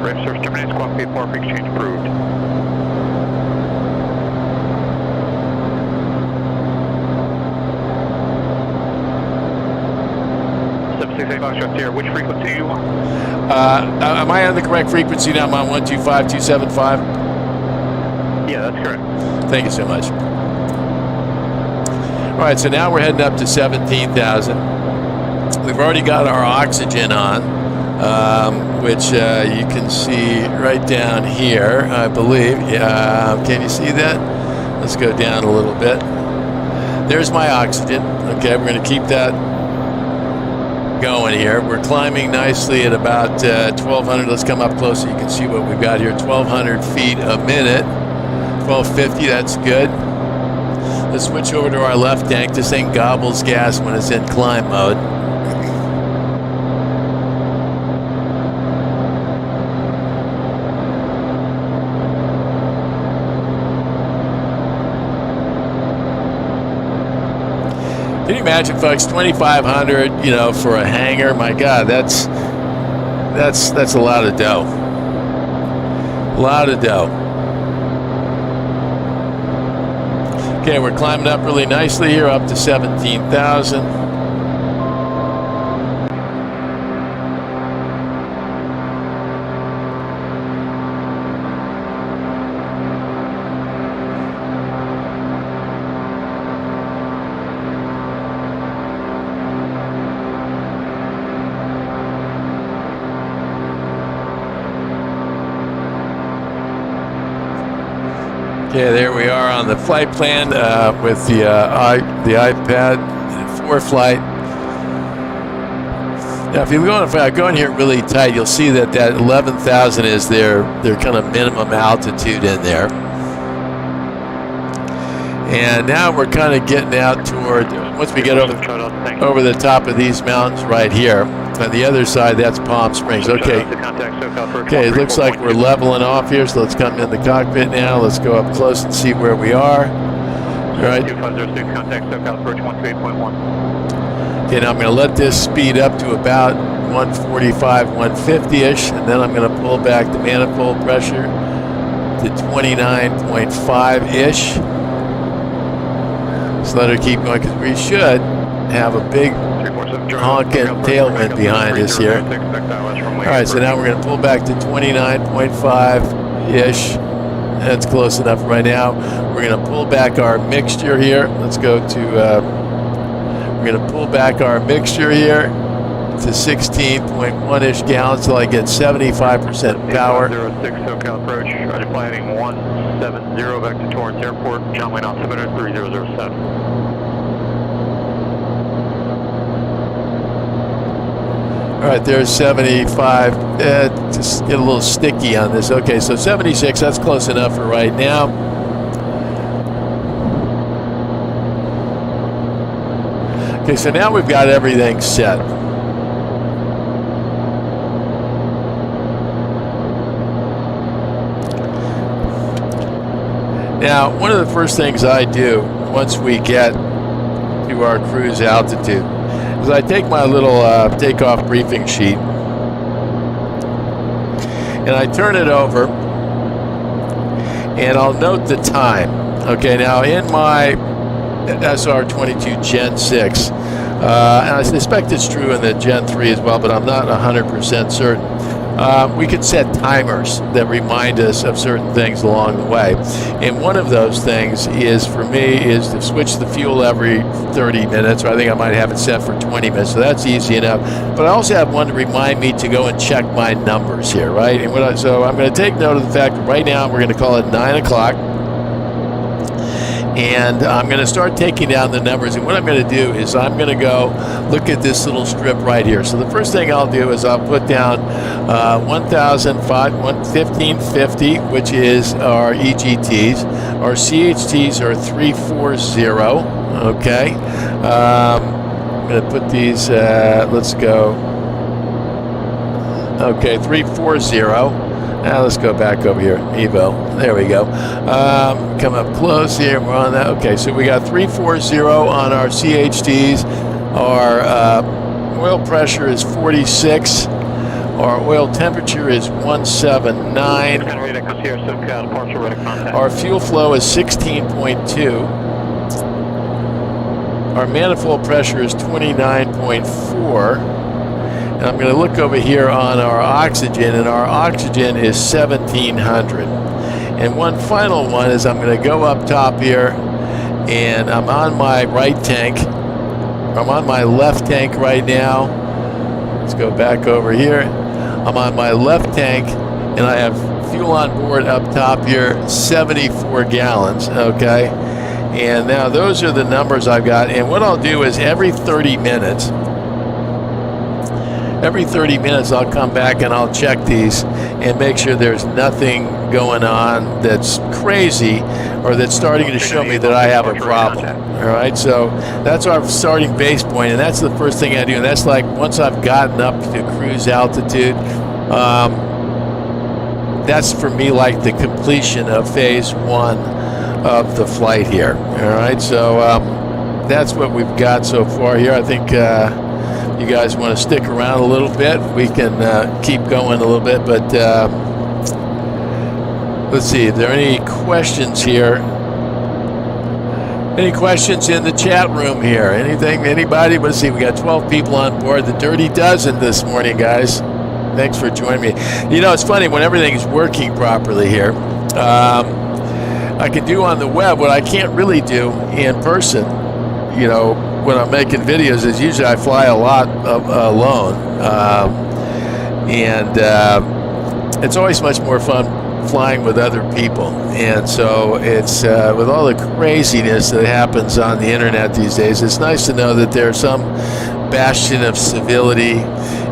Ramp service terminates. Squawk VFR for exchange approved. Which frequency do you want? Am I on the correct frequency now? I'm on 125.275? Yeah, that's correct. Thank you so much. All right, so now we're heading up to 17,000. We've already got our oxygen on, which you can see right down here, I believe. Can you see that? Let's go down a little bit. There's my oxygen. Okay, we're going to keep that going here. We're climbing nicely at about 1,200. Let's come up close so you can see what we've got here. 1,200 feet a minute. 1,250, that's good. Let's switch over to our left tank. This thing gobbles gas when it's in climb mode. imagine, folks, 2,500, you know, for a hangar? My God, that's a lot of dough. A lot of dough. Okay, we're climbing up really nicely here, up to 17,000. Okay, there we are on the flight plan with the iPad for flight. Now, if you go in here really tight, you'll see that 11,000 is their kind of minimum altitude in there. And now we're kind of getting out toward, once we get over the top of these mountains right here. On the other side, that's Palm Springs. Okay. Okay, it looks like we're leveling off here, so let's come in the cockpit now. Let's go up close and see where we are. All right. Okay, now I'm going to let this speed up to about 145, 150-ish, and then I'm going to pull back the manifold pressure to 29.5-ish. So let her keep going, because we should have a big honking tailwind behind us here. All right, so now we're going to pull back to 29.5-ish. That's close enough right now. We're going to pull back our mixture here. Let's go to, we're going to pull back our mixture here to 16.1-ish gallons till I get 75% power. 06 SoCal approach, Roger, flying 170 back to Torrance Airport, runway altimeter 3007. All right, there's 75. Just get a little sticky on this. Okay, so 76, that's close enough for right now. Okay, so now we've got everything set. Now, one of the first things I do once we get to our cruise altitude is I take my little takeoff briefing sheet and I turn it over and I'll note the time. Okay, now in my SR-22 Gen 6, and I suspect it's true in the Gen 3 as well, but I'm not 100% certain. We can set timers that remind us of certain things along the way. And one of those things is, for me, is to switch the fuel every 30 minutes, or I think I might have it set for 20 minutes, so that's easy enough. But I also have one to remind me to go and check my numbers here, right? And so I'm going to take note of the fact that right now we're going to call it 9 o'clock. And I'm going to start taking down the numbers. And what I'm going to do is I'm going to go look at this little strip right here. So the first thing I'll do is I'll put down 1550, which is our EGTs. Our CHTs are 340. Okay. I'm going to put these, let's go. Okay, 340. Now let's go back over here, Evo. There we go. Come up close here. We're on that. Okay, so we got 340 on our CHTs. Our oil pressure is 46. Our oil temperature is 179. Our fuel flow is 16.2. Our manifold pressure is 29.4. And I'm going to look over here on our oxygen, and our oxygen is 1700. And one final one is I'm going to go up top here, and I'm on my right tank. I'm on my left tank right now. Let's go back over here. I'm on my left tank, and I have fuel on board up top here, 74 gallons, okay? And now those are the numbers I've got. And what I'll do is every 30 minutes, I'll come back and I'll check these and make sure there's nothing going on that's crazy or that's starting to show me that I have a problem. All right, so that's our starting base point, and that's the first thing I do. And that's like once I've gotten up to cruise altitude, that's for me like the completion of phase one of the flight here. All right, so that's what we've got so far here. I think you guys want to stick around a little bit. We can keep going a little bit, but let's see. Are there any questions here? Any questions in the chat room here? Anything? Anybody? Let's see. We got 12 people on board. The Dirty Dozen this morning, guys. Thanks for joining me. You know, it's funny when everything's working properly here. I can do on the web what I can't really do in person. You know, when I'm making videos, is usually I fly a lot alone, and it's always much more fun flying with other people. And so it's with all the craziness that happens on the internet these days, it's nice to know that there's some bastion of civility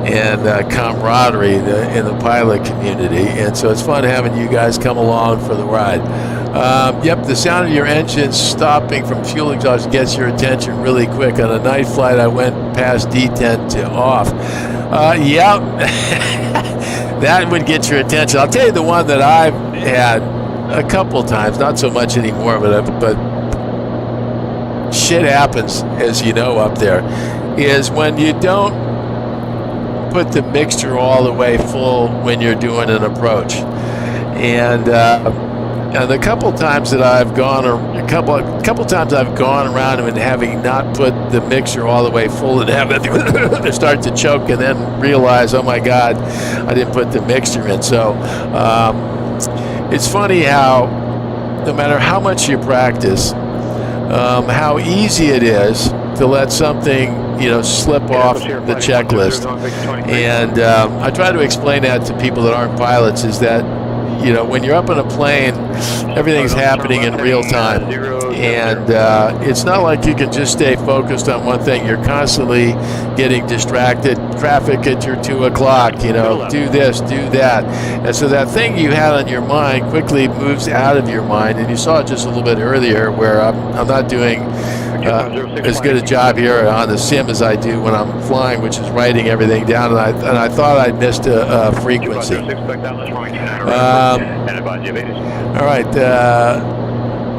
and camaraderie in the pilot community. And so it's fun having you guys come along for the ride. Yep, the sound of your engine stopping from fuel exhaust gets your attention really quick. On a night flight, I went past detent to off. Yeah, that would get your attention. I'll tell you the one that I've had a couple times, not so much anymore, but shit happens, as you know, up there, is when you don't put the mixture all the way full when you're doing an approach. And the couple times that I've gone, or a couple times I've gone around and having not put the mixture all the way full and have it to start to choke and then realize, oh my God, I didn't put the mixture in. So it's funny how no matter how much you practice, how easy it is to let something, you know, slip off the checklist. And I try to explain that to people that aren't pilots, is that, you know, when you're up in a plane, everything's happening in real time. And it's not like you can just stay focused on one thing. You're constantly getting distracted. Traffic at your 2 o'clock, you know, do this, do that. And so that thing you had on your mind quickly moves out of your mind. And you saw it just a little bit earlier where I'm not doing as good a job here on the sim as I do when I'm flying, which is writing everything down. And I thought I'd missed a frequency. All right,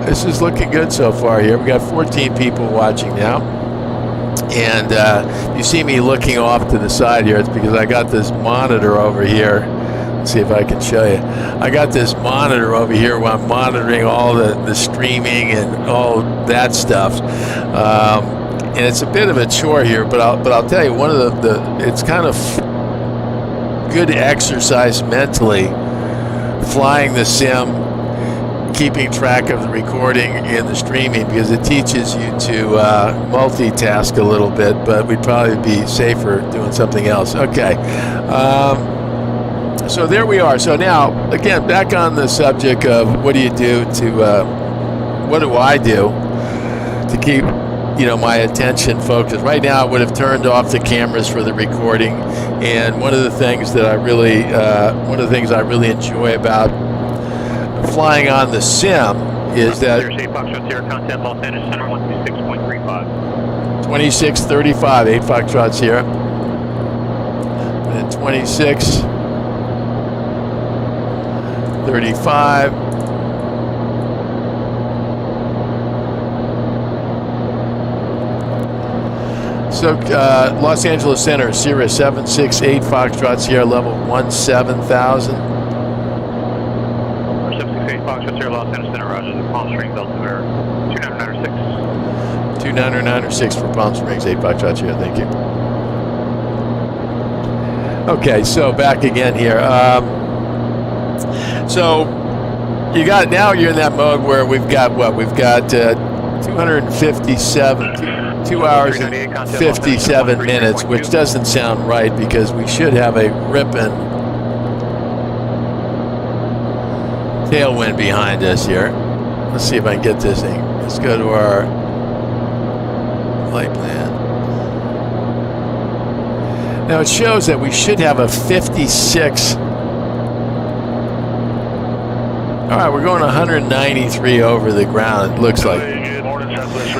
this is looking good so far here. We got 14 people watching now. And you see me looking off to the side here. It's because I got this monitor over here. Let's see if I can show you. I got this monitor over here where I'm monitoring all the streaming and all that stuff. And it's a bit of a chore here, but I'll tell you, one of the it's kind of good exercise mentally, flying the sim, keeping track of the recording and the streaming, because it teaches you to multitask a little bit, but we'd probably be safer doing something else. Okay. So there we are. So now, again, back on the subject of what do you do to, what do I do to keep, you know, my attention focused. Right now, I would have turned off the cameras for the recording. And one of the things that I really, enjoy about flying on the sim is that 2635, 8 Foxtrot Sierra, and 2635. So Los Angeles Center, Sierra 768 Foxtrot Sierra, level 17,000. 768 Foxtrot Sierra, Los Angeles Center, Roger. The Palm Springs altimeter 2996. 2996 for Palm Springs, 8 Foxtrot Sierra. Thank you. Okay, so back again here. So you got, now you're in that mode where we've got what? We've got 2 hours and 57 minutes, which doesn't sound right because we should have a ripping tailwind behind us here. Let's see if I can get this thing. Let's go to our flight plan. Now it shows that we should have a 56. All right, we're going 193 over the ground, it looks like.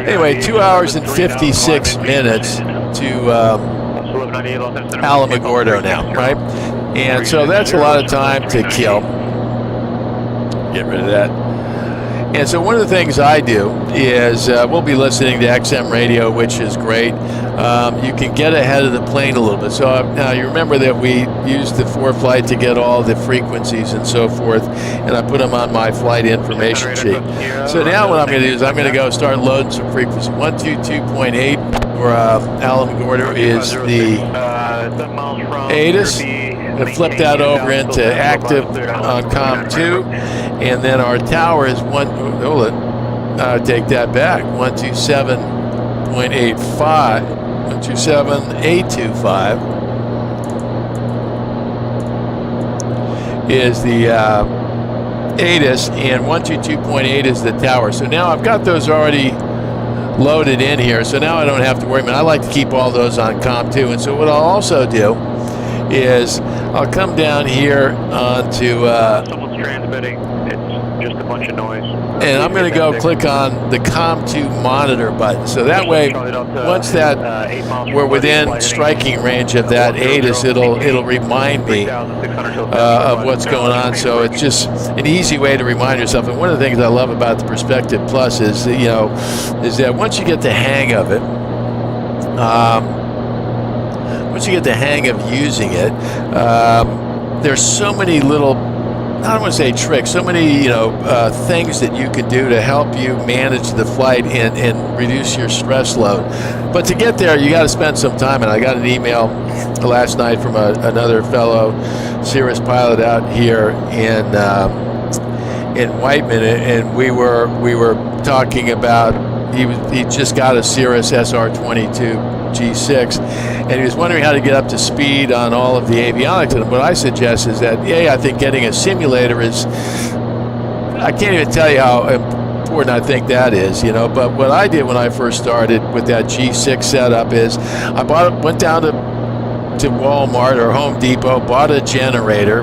Anyway, 2 hours and 56 minutes to Alamogordo now, right? And so that's a lot of time to kill. Get rid of that. And so one of the things I do is we'll be listening to XM radio, which is great. You can get ahead of the plane a little bit. So now you remember that we used the ForeFlight to get all the frequencies and so forth, and I put them on my flight information sheet. So now what I'm going to do is I'm going to go start loading some frequency. 122.8 for Alamogordo is the ATIS. And flip that over into active on COM 2, and then our tower is take that back, 127.85, 127.825 is the ATIS, and 122.8 is the tower. So now I've got those already loaded in here, so now I don't have to worry. I like to keep all those on COM 2, and so what I'll also do is I'll come down here onto someone's transmitting. It's just a bunch of noise. And I'm going to go click on the COM2 monitor button. So that way, once that we're within striking range of that ATIS, it'll remind me of what's going on. So it's just an easy way to remind yourself. And one of the things I love about the Perspective Plus is that once you get the hang of it, once you get the hang of using it, there's so many little, I don't want to say tricks, so many things that you can do to help you manage the flight and reduce your stress load. But to get there, you got to spend some time. And I got an email last night from another fellow Cirrus pilot out here in Whiteman, and we were talking about he just got a Cirrus SR22 G6, and he was wondering how to get up to speed on all of the avionics. And what I suggest is that, I think getting a simulator is, I can't even tell you how important I think that is, but what I did when I first started with that G6 setup is I went down to Walmart or Home Depot, bought a generator,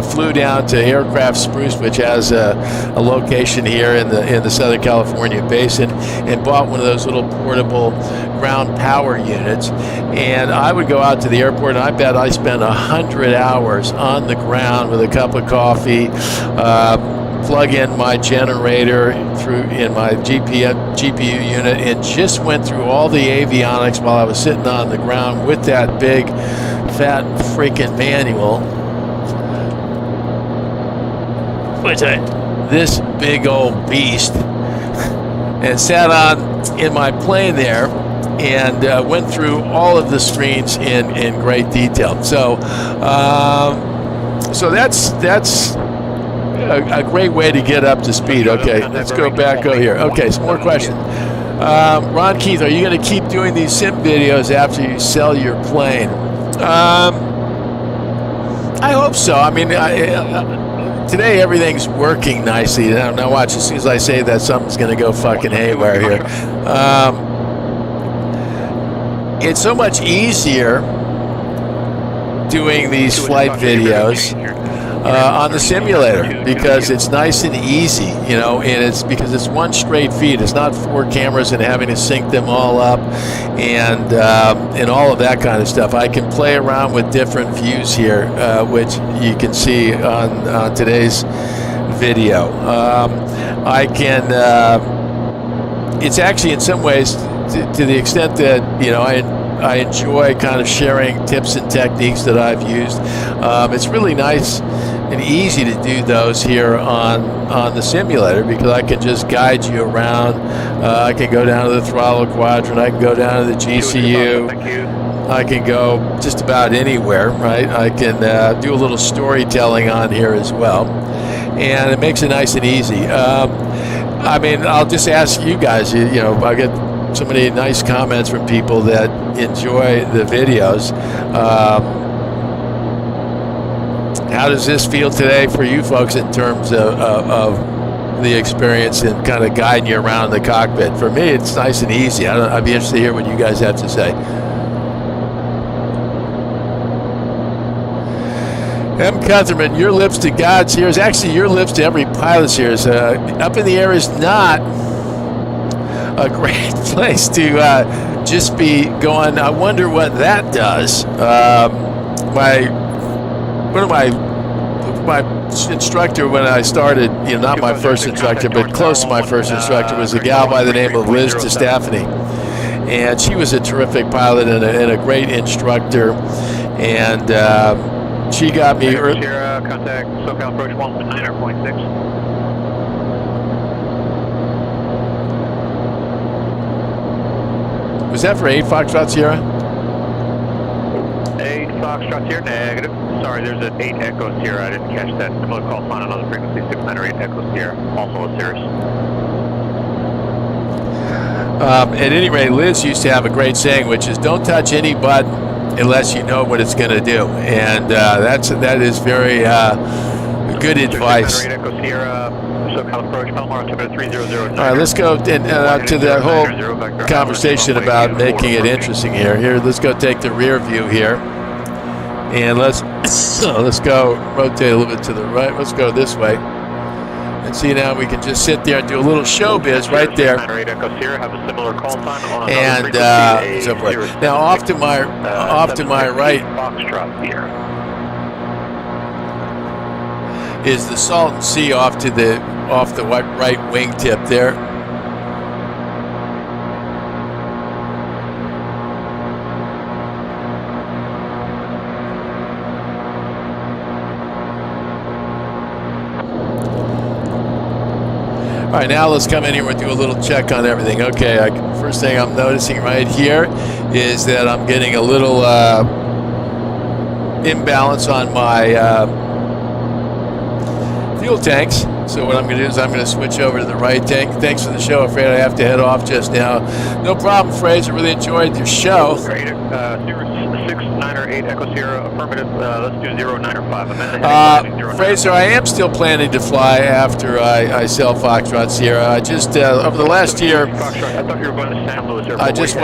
flew down to Aircraft Spruce, which has a location here in the Southern California basin, and bought one of those little portable ground power units. And I would go out to the airport, and I bet I spent 100 hours on the ground with a cup of coffee, plug in my generator in my GPU unit, and just went through all the avionics while I was sitting on the ground with that big fat freaking manual. This big old beast, and sat on in my plane there and went through all of the screens in great detail. So that's a great way to get up to speed. Okay, let's go back over here. Okay, some more questions. Ron Keith, are you going to keep doing these sim videos after you sell your plane? I hope so. I mean, today everything's working nicely. Now watch, as soon as I say that, something's going to go fucking haywire here. It's so much easier doing these flight videos on the simulator because it's nice and easy, and it's because it's one straight feed. It's not 4 cameras and having to sync them all up and all of that kind of stuff. I can play around with different views here, which you can see on today's video. I can. It's actually in some ways to the extent that I enjoy kind of sharing tips and techniques that I've used. It's really nice and easy to do those here on the simulator because I can just guide you around. I can go down to the throttle quadrant. I can go down to the GCU. I can go just about anywhere, right? I can do a little storytelling on here as well, and it makes it nice and easy. I mean, I'll just ask you guys. I get so many nice comments from people that enjoy the videos. How does this feel today for you folks in terms of the experience and kind of guiding you around the cockpit? For me, it's nice and easy. I'd be interested to hear what you guys have to say. M. Cutherman, your lips to God's ears. Actually, your lips to every pilot's ears. Up in the air is not a great place to just be going, I wonder what that does. One of my my instructor when I started, not my first instructor, but close to my first instructor, was a gal by the name of Liz DeStaffany. And she was a terrific pilot and a great instructor. And she got me... Sierra, contact SoCal approach 119.6. Was that for 8 Foxtrot Sierra? 8 Foxtrot Sierra, negative. Sorry, there's an 8 Echo Sierra. I didn't catch that. Call sign on another frequency, 698 Echo Sierra. Also a Cirrus. At any rate, Liz used to have a great saying, which is, don't touch any button unless you know what it's going to do. And that is very good advice. 698 Echo Sierra, SoCal approach, Palomar, 300. All right, let's go to that whole conversation about making it interesting here. Let's go take the rear view here. And let's go rotate a little bit to the right. Let's go this way. And see, now we can just sit there and do a little showbiz right there. And so forth. Now off to my right is the Salton Sea off the right wingtip there. All right, now let's come in here and do a little check on everything. Okay, first thing I'm noticing right here is that I'm getting a little imbalance on my fuel tanks. So what I'm going to do is I'm going to switch over to the right tank. Thanks for the show. Afraid I have to head off just now. No problem, Fraser. Really enjoyed your show. Great. 698 Echo Sierra, affirmative. Let's do 095. Fraser, I am still planning to fly after I sell Foxtrot Sierra. I just over the last year, I thought you were going to San Luis. I just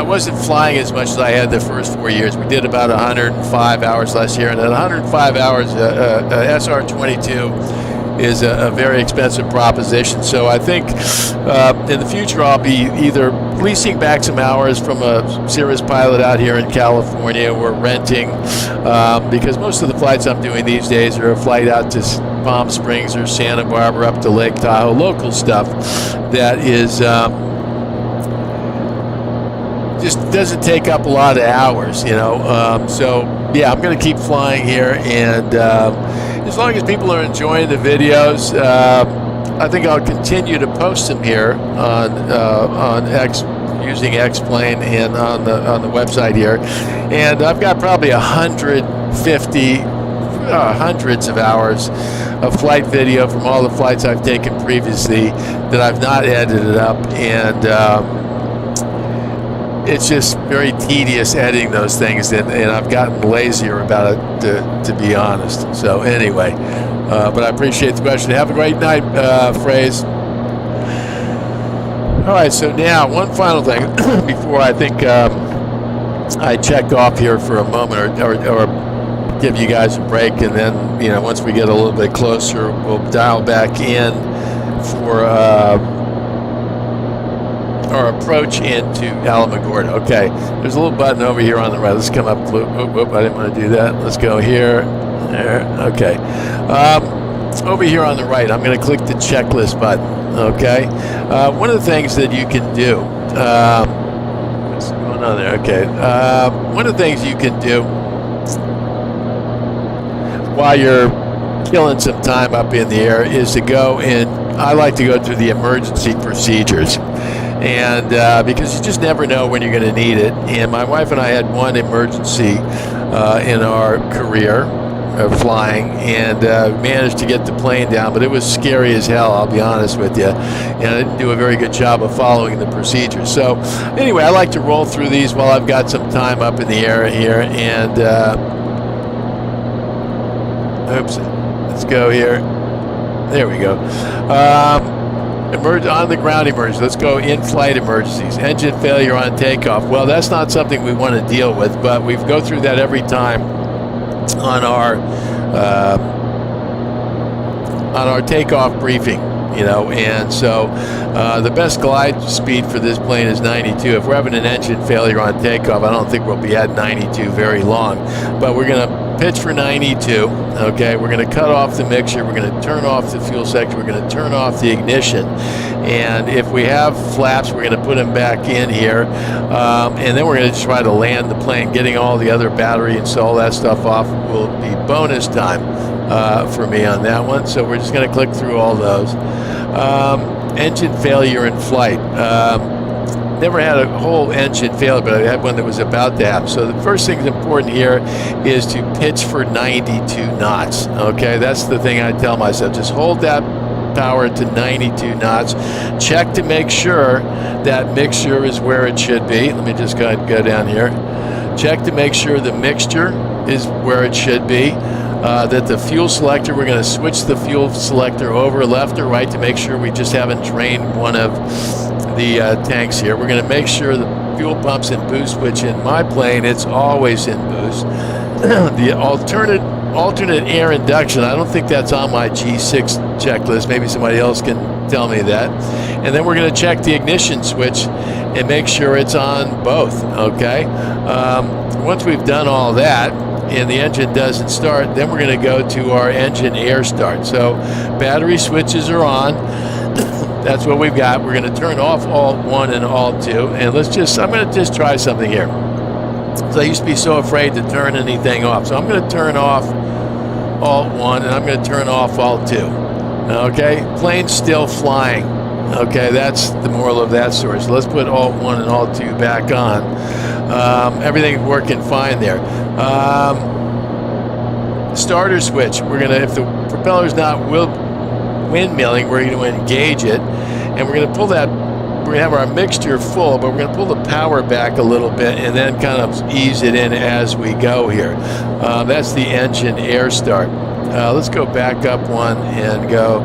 wasn't flying as much as I had the first 4 years. We did about 105 hours last year, and at 105 hours, SR-22 is a very expensive proposition. So I think in the future I'll be either leasing back some hours from a Cirrus pilot out here in California or renting, because most of the flights I'm doing these days are a flight out to Palm Springs or Santa Barbara up to Lake Tahoe, local stuff that is just doesn't take up a lot of hours, so yeah, I'm going to keep flying here, and as long as people are enjoying the videos, I think I'll continue to post them here on X, using X-Plane, and on the website here. And I've got probably 150, hundreds of hours of flight video from all the flights I've taken previously that I've not edited up, and it's just very tedious editing those things, and I've gotten lazier about it, to be honest. So anyway, but I appreciate the question. Have a great night, Phrase. All right, so now one final thing before I think I check off here for a moment, or give you guys a break, and then once we get a little bit closer, we'll dial back in for our approach into Alamogordo. Okay, there's a little button over here on the right. Let's come up. Whoop, I didn't want to do that. Let's go here. There. Okay. Over here on the right, I'm going to click the checklist button. Okay. One of the things that you can do. What's going on there? Okay. One of the things you can do while you're killing some time up in the air is to go in. I like to go through the emergency procedures. And because you just never know when you're going to need it. And my wife and I had one emergency in our career of flying, and managed to get the plane down, but it was scary as hell, I'll be honest with you, and I didn't do a very good job of following the procedures. So anyway, I like to roll through these while I've got some time up in the air here, and oops, let's go here. There we go. On the ground emergency. Let's go in-flight emergencies. Engine failure on takeoff. Well, that's not something we want to deal with, but we go through that every time on our takeoff briefing, and so The best glide speed for this plane is 92. If we're having an engine failure on takeoff, I don't think we'll be at 92 very long. But we're going to pitch for 92. Okay, we're going to cut off the mixture. We're going to turn off the fuel sector. We're going to turn off the ignition. And if we have flaps, we're going to put them back in here. And then we're going to try to land the plane. Getting all the other battery and all that stuff off will be bonus time for me on that one. So we're just going to click through all those. Engine failure in flight. Never had a whole engine failure, but I had one that was about to happen. So the first thing that's important here is to pitch for 92 knots. Okay, that's the thing I tell myself. Just hold that power to 92 knots. Check to make sure that mixture is where it should be. Let me just go down here. Check to make sure the mixture is where it should be. That the fuel selector, we're going to switch the fuel selector over left or right to make sure we just haven't drained one of the tanks here. We're going to make sure the fuel pump's in boost, which in my plane, it's always in boost. The alternate air induction, I don't think that's on my G6 checklist. Maybe somebody else can tell me that. And then we're going to check the ignition switch and make sure it's on both, okay? Once we've done all that, and the engine doesn't start, then we're going to go to our engine air start. So battery switches are on. That's what we've got. We're going to turn off Alt 1 and Alt 2. And I'm going to just try something here. So I used to be so afraid to turn anything off. So I'm going to turn off Alt 1 and I'm going to turn off Alt 2. Okay, plane's still flying. Okay, that's the moral of that story. So let's put Alt 1 and Alt 2 back on. Everything's working fine there. Starter switch, we're going to, if the propeller's not windmilling, we're going to engage it. And we're going to pull that, we're going to have our mixture full, but we're going to pull the power back a little bit and then kind of ease it in as we go here. That's the engine air start. Let's go back up one and go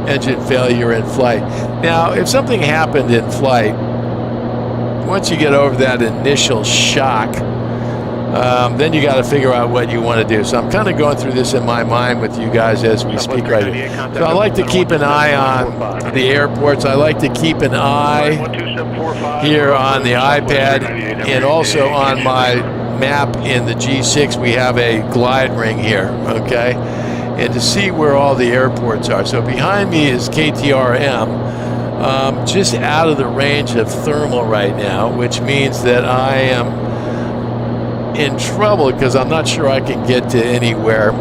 engine failure in flight. Now, if something happened in flight, once you get over that initial shock, then you got to figure out what you want to do. So I'm kind of going through this in my mind with you guys as we speak right now. So I like to keep an eye on the airports. I like to keep an eye here on the iPad and also on my map in the G6. We have a glide ring here, okay? And to see where all the airports are. So behind me is KTRM. Just out of the range of thermal right now, which means that I am in trouble because I'm not sure I can get to anywhere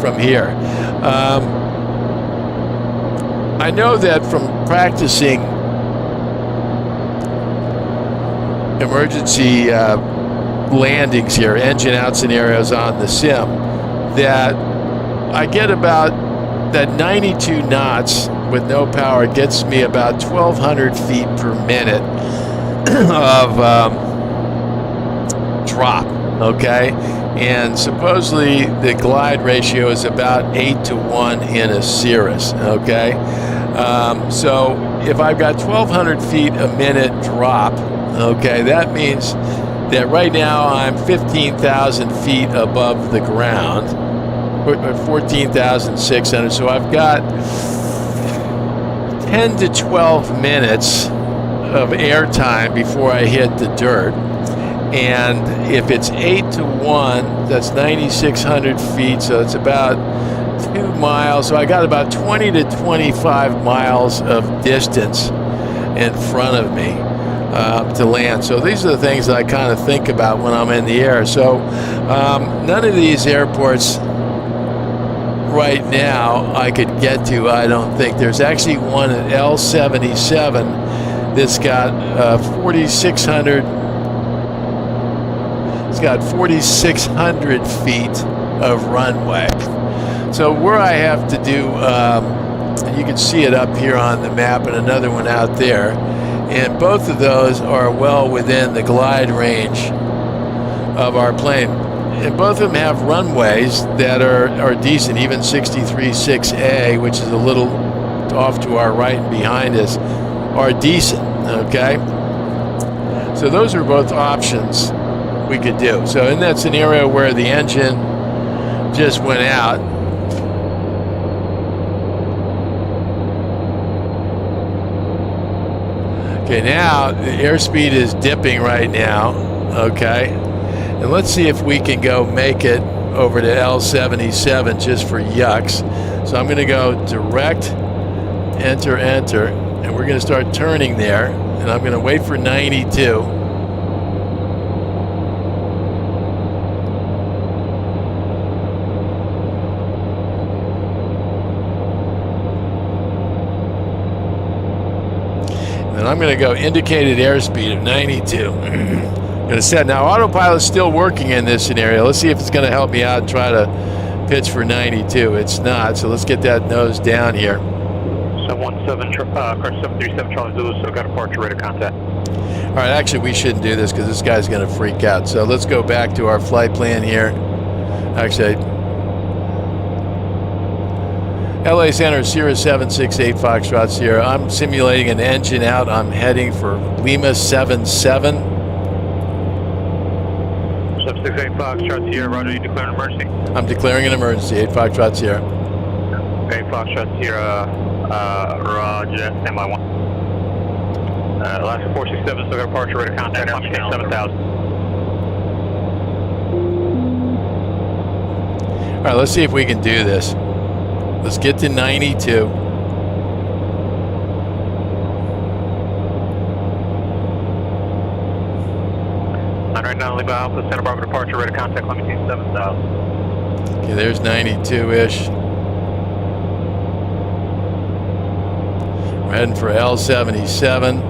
from here. I know that from practicing emergency landings here, engine out scenarios on the sim, that I get about that 92 knots with no power gets me about 1,200 feet per minute of drop, okay? And supposedly the glide ratio is about 8-to-1 in a Cirrus, okay? So if I've got 1,200 feet a minute drop, okay, that means that right now I'm 15,000 feet above the ground, 14,600, so I've got 10 to 12 minutes of air time before I hit the dirt. And if it's 8-to-1, that's 9,600 feet, so it's about 2 miles. So I got about 20 to 25 miles of distance in front of me to land. So these are the things that I kind of think about when I'm in the air. So none of these airports right now I could get to, I don't think. There's actually one at L77 that's got 4,600. It's got 4,600 feet of runway. So where I have to do, you can see it up here on the map and another one out there, and both of those are well within the glide range of our plane. And both of them have runways that are decent, even 63-6A, which is a little off to our right and behind us, are decent, okay? So those are both options we could do. So in that scenario where the engine just went out, Okay, now the airspeed is dipping right now. Okay, and let's see if we can go make it over to L77 just for yucks. So I'm going to go direct, enter, enter, and we're going to start turning there. And I'm going to wait for 92. And I'm going to go indicated airspeed of 92. I'm going to set. Now, autopilot's still working in this scenario. Let's see if it's going to help me out and try to pitch for 92. It's not, so let's get that nose down here. 717, car 737 Charlie Zulu, so got departure rate of contact. All right, actually, we shouldn't do this because this guy's going to freak out. So let's go back to our flight plan here. Actually, LA Center, Sierra 768 Foxtrot Sierra. I'm simulating an engine out. I'm heading for Lima 77. 768 Foxtrot Sierra, roger, you declare an emergency? I'm declaring an emergency, 8 Foxtrot Sierra. 8 Foxtrot Sierra, roger, standby 1. Alaska 467, still got departure rate of contact, climb 7,000. All right, let's see if we can do this. Let's get to 92. Right now, Lima Alpha, Santa Barbara departure rate of contact, climb 7,000. Okay, there's 92-ish. We're heading for L77.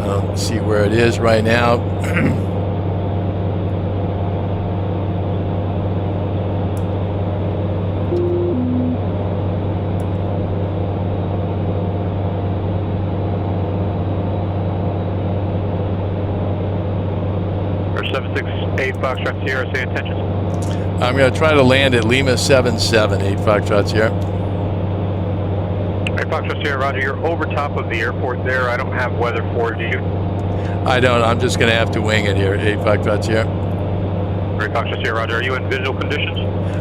I don't see where it is right now. For 768 Foxtrot Sierra, say intentions. I'm going to try to land at Lima 77, 8 Foxtrot Sierra. 8 Foxtrot Sierra, roger, you're over top of the airport there. I don't have weather for you. I don't. I'm just going to have to wing it here, 8 Foxtrot Sierra. 8 Foxtrot Sierra, roger, are you in visual conditions?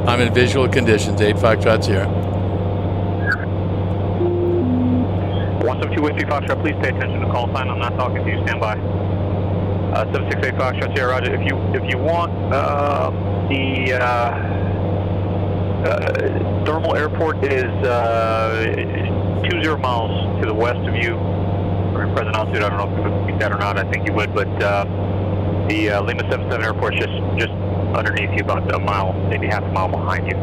I'm in visual conditions, 8 Foxtrot Sierra. 172 Whiskey Foxtrot, please pay attention to call sign. I'm not talking to you. Stand by. 768 Foxtrot Sierra, roger. If you want the thermal airport is 20 miles to the west of you. Or in present altitude, I don't know if you would beat that or not. I think you would, but the Lima 77 airport is just underneath you, about a mile, maybe half a mile behind you.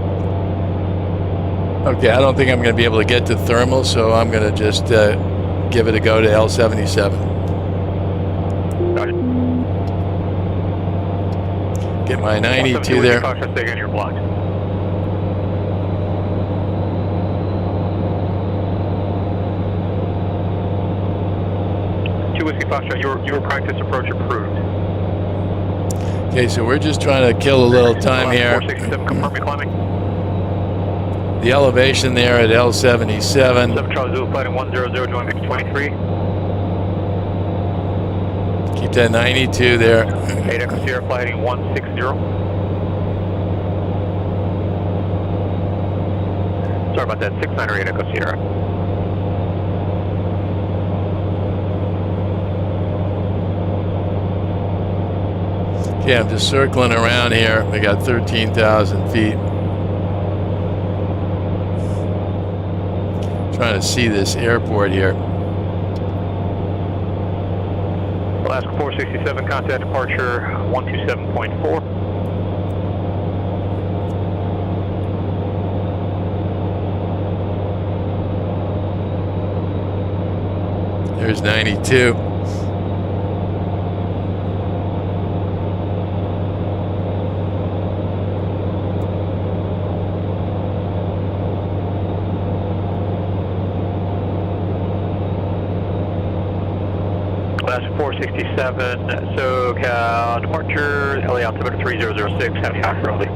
Okay, I don't think I'm going to be able to get to thermal, so I'm going to just give it a go to L77. Got it. Get my 92 there. Again, you're blocked. Whiskey Foxtrot, your practice approach approved. Okay, so we're just trying to kill a little time here. 467, confirm me climbing. The elevation there at L77. 7 Charlie Zulu, flighting 100, join mix 23. Keep that 92 there. 8 Echo Sierra, flighting 160. Sorry about that, 698 Echo Sierra. Okay, I'm just circling around here. We got 13,000 feet. Trying to see this airport here. Alaska 467, contact departure 127.4. There's 92. Alaska 467, SoCal departure, LA altimeter 3006, heavy hot early.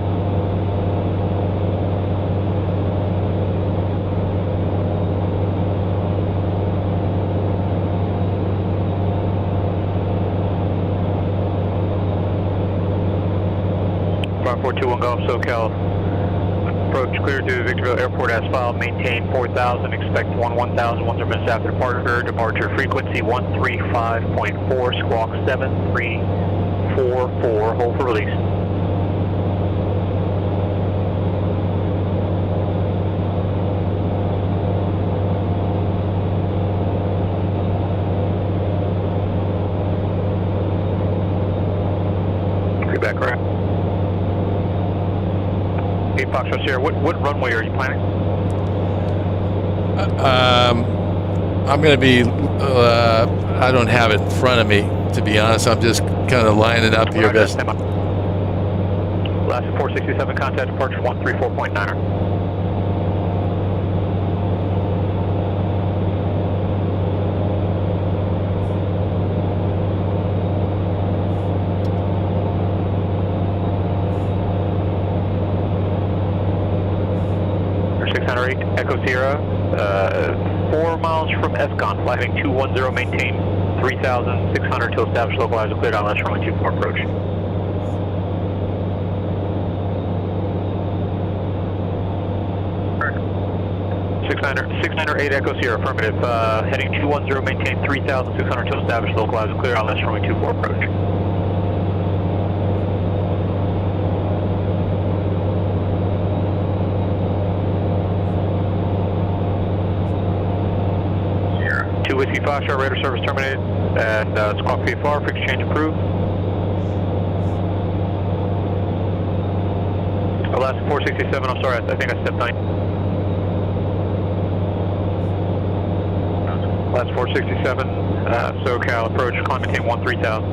Bar 421 Golf, SoCal approach clear to Victorville Airport as filed. Maintain 4,000. Expect 1000. 1 minutes after departure. Departure frequency 135.4. Squawk 7344. Hold for release. Back right. 8 Foxtrot Sierra, what runway are you planning? I'm going to be, I don't have it in front of me, to be honest. I'm just kind of lining up here. Last 467, contact departure 134.9er. Echo Sierra, 4 miles from Escon, fly heading 210, maintain 3,600 till established localizer cleared on runway 24 approach. Six niner 8 Echo Sierra, affirmative, heading 210, maintain 3,600 till established localizer cleared on runway 24 approach. Whiskey Foxtrot, radar service terminated, and squawk VFR, for exchange approved. Last 467, I'm sorry, I think I stepped 9. Last 467, SoCal approach, climb maintain 13,000.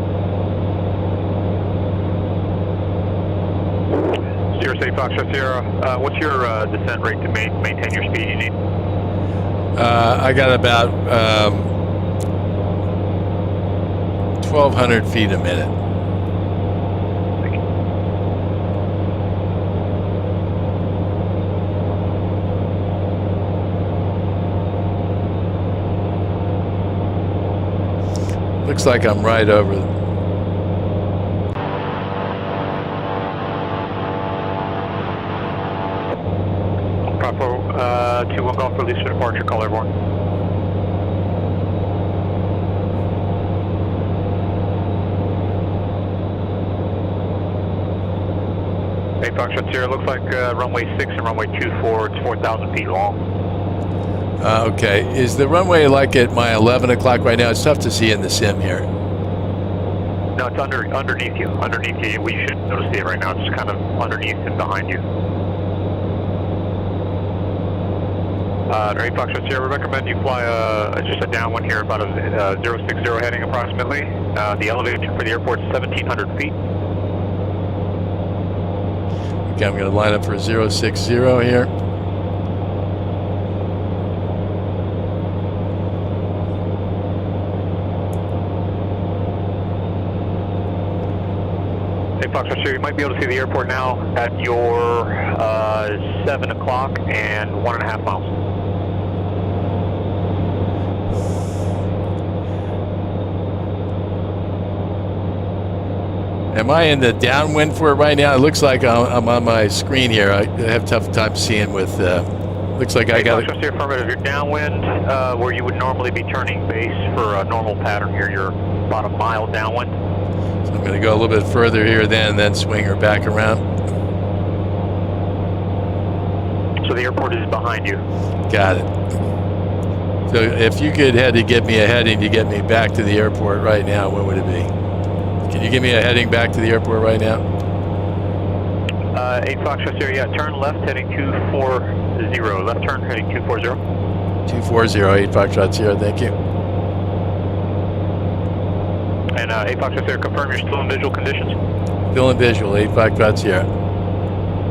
Sierra City Foxtrot Sierra, what's your descent rate to maintain your speed you need? I got about 1,200 feet a minute. Looks like I'm right over. Bravo 21 Golf, release for departure, call airborne. Hey Foxtrot Sierra, looks like runway 6 and runway 24, it's 4,000 feet long. Okay, is the runway like at my 11 o'clock right now? It's tough to see in the sim here. No, it's underneath you. Underneath you, we should be able to see it right now. It's kind of underneath and behind you. Hey Foxtrot Sierra, we recommend you fly just a downwind here, about a 060 heading approximately. The elevation for the airport is 1,700 feet. Okay, I'm going to line up for 060 here. Hey Foxtrot Sierra, you might be able to see the airport now at your 7 o'clock and 1.5 miles. Am I in the downwind for it right now? It looks like I'm on my screen here. I have a tough time seeing with, looks like I got it. Foxtrot Sierra, affirmative. You're downwind, where you would normally be turning base for a normal pattern here. You're about a mile downwind. So I'm going to go a little bit further here then swing her back around. So the airport is behind you. Got it. So if you could head to get me a heading to get me back to the airport right now, what would it be? Can you give me a heading back to the airport right now? 8 Foxtrot Sierra, yeah, turn left heading 240. Left turn heading 240. 240, 8 Foxtrot Sierra, thank you. And 8 Foxtrot Sierra, confirm you're still in visual conditions? Still in visual, 8 Foxtrot Sierra.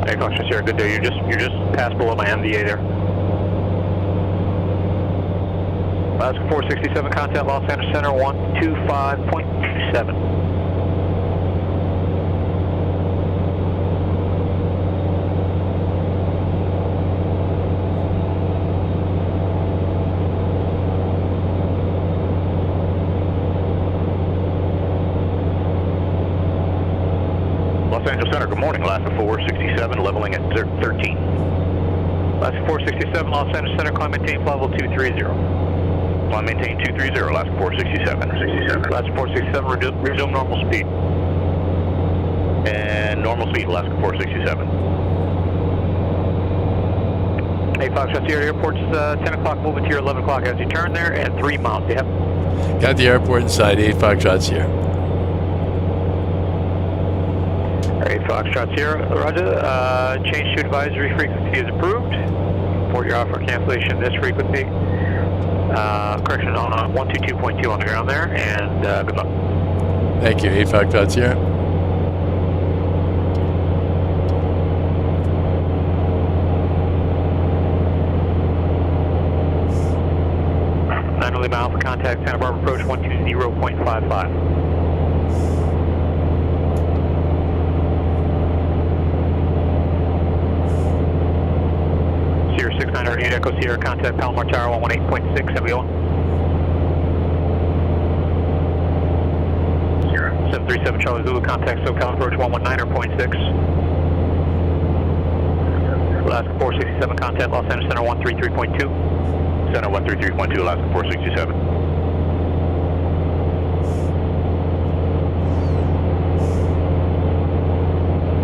8 Foxtrot Sierra, good day. You're just past below my MDA there. Alaska 467, contact Los Angeles Center 125.27. Los Angeles Center, good morning. Alaska 467, leveling at 13. Alaska 467, Los Angeles Center, climb maintain flight level 230. Climb maintain 230, Alaska 467. Alaska 467, resume normal speed. And normal speed, Alaska 467. 8 Foxtrot Sierra, airport's 10 o'clock, moving to your 11 o'clock as you turn there, and 3 miles, yep. Got the airport inside, 8 Foxtrot Sierra. 8 Foxtrot Sierra, roger. Change to advisory frequency is approved. For your offer cancellation, this frequency. Correction on 122.2 on the ground there, and good luck. Thank you, 8 Foxtrot Sierra. Lima Alpha, contact Santa Barbara approach 120.55. Sierra 6908 Echo Sierra, contact Palomar Tower 118.6, Aviola. Sierra 737 Charlie Zulu, contact SoCal approach 119.6. Alaska 467, contact Los Angeles Center 133.2. Center 133.2, Alaska 467.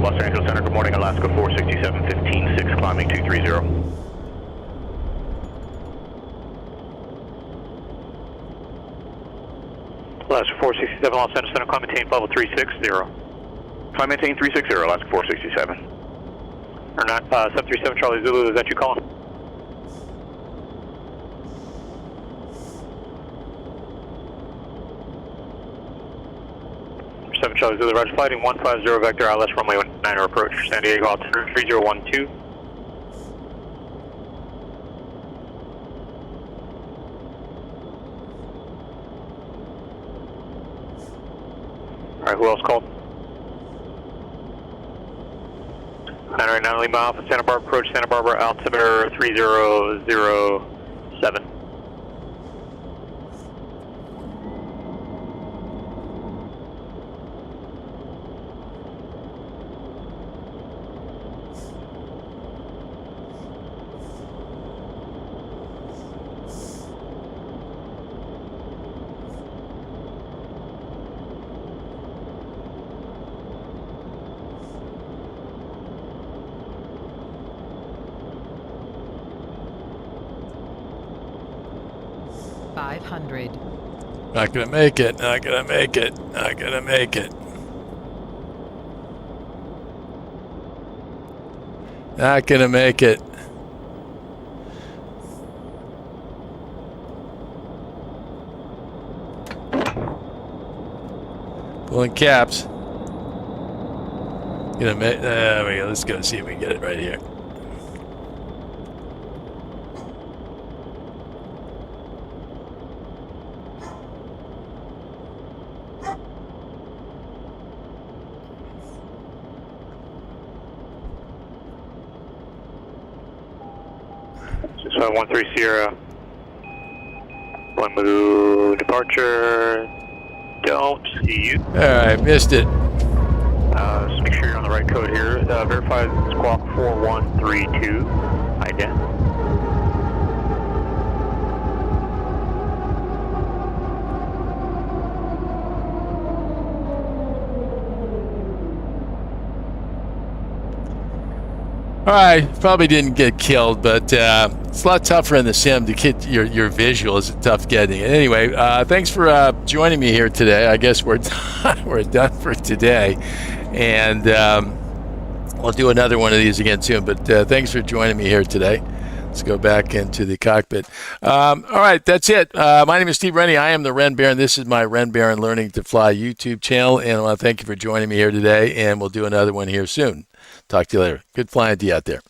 Los Angeles Center, good morning, Alaska 467, 15.6, climbing 230. Alaska 467, Los Angeles Center, climb maintain level 360. Climb maintain 360, Alaska 467. Or not, 737 Charlie Zulu, is that you calling? 7 Charlie Zulu, roger, fighting 150 vector ILS runway 9 approach, San Diego altitude 3012. Alright, who else called? 909 Lima Alpha, Santa Barbara approach, Santa Barbara altimeter 3007. Not gonna make it, not gonna make it, not gonna make it. Not gonna make it. Pulling caps. Gonna make, there we go, let's go see if we can get it right here. So 13 Sierra, 1 move departure, don't see you. Alright, missed it. Just make sure you're on the right code here. Verify squawk 4132, ident. Alright, probably didn't get killed, but it's a lot tougher in the sim to get your visuals. It's tough getting it. Anyway, thanks for joining me here today. I guess we're done, we're done for today. And we'll do another one of these again soon. But thanks for joining me here today. Let's go back into the cockpit. All right, that's it. My name is Steve Rennie. I am the Ren Baron. This is my Ren Baron Learning to Fly YouTube channel. And I want to thank you for joining me here today. And we'll do another one here soon. Talk to you later. Good flying to you out there.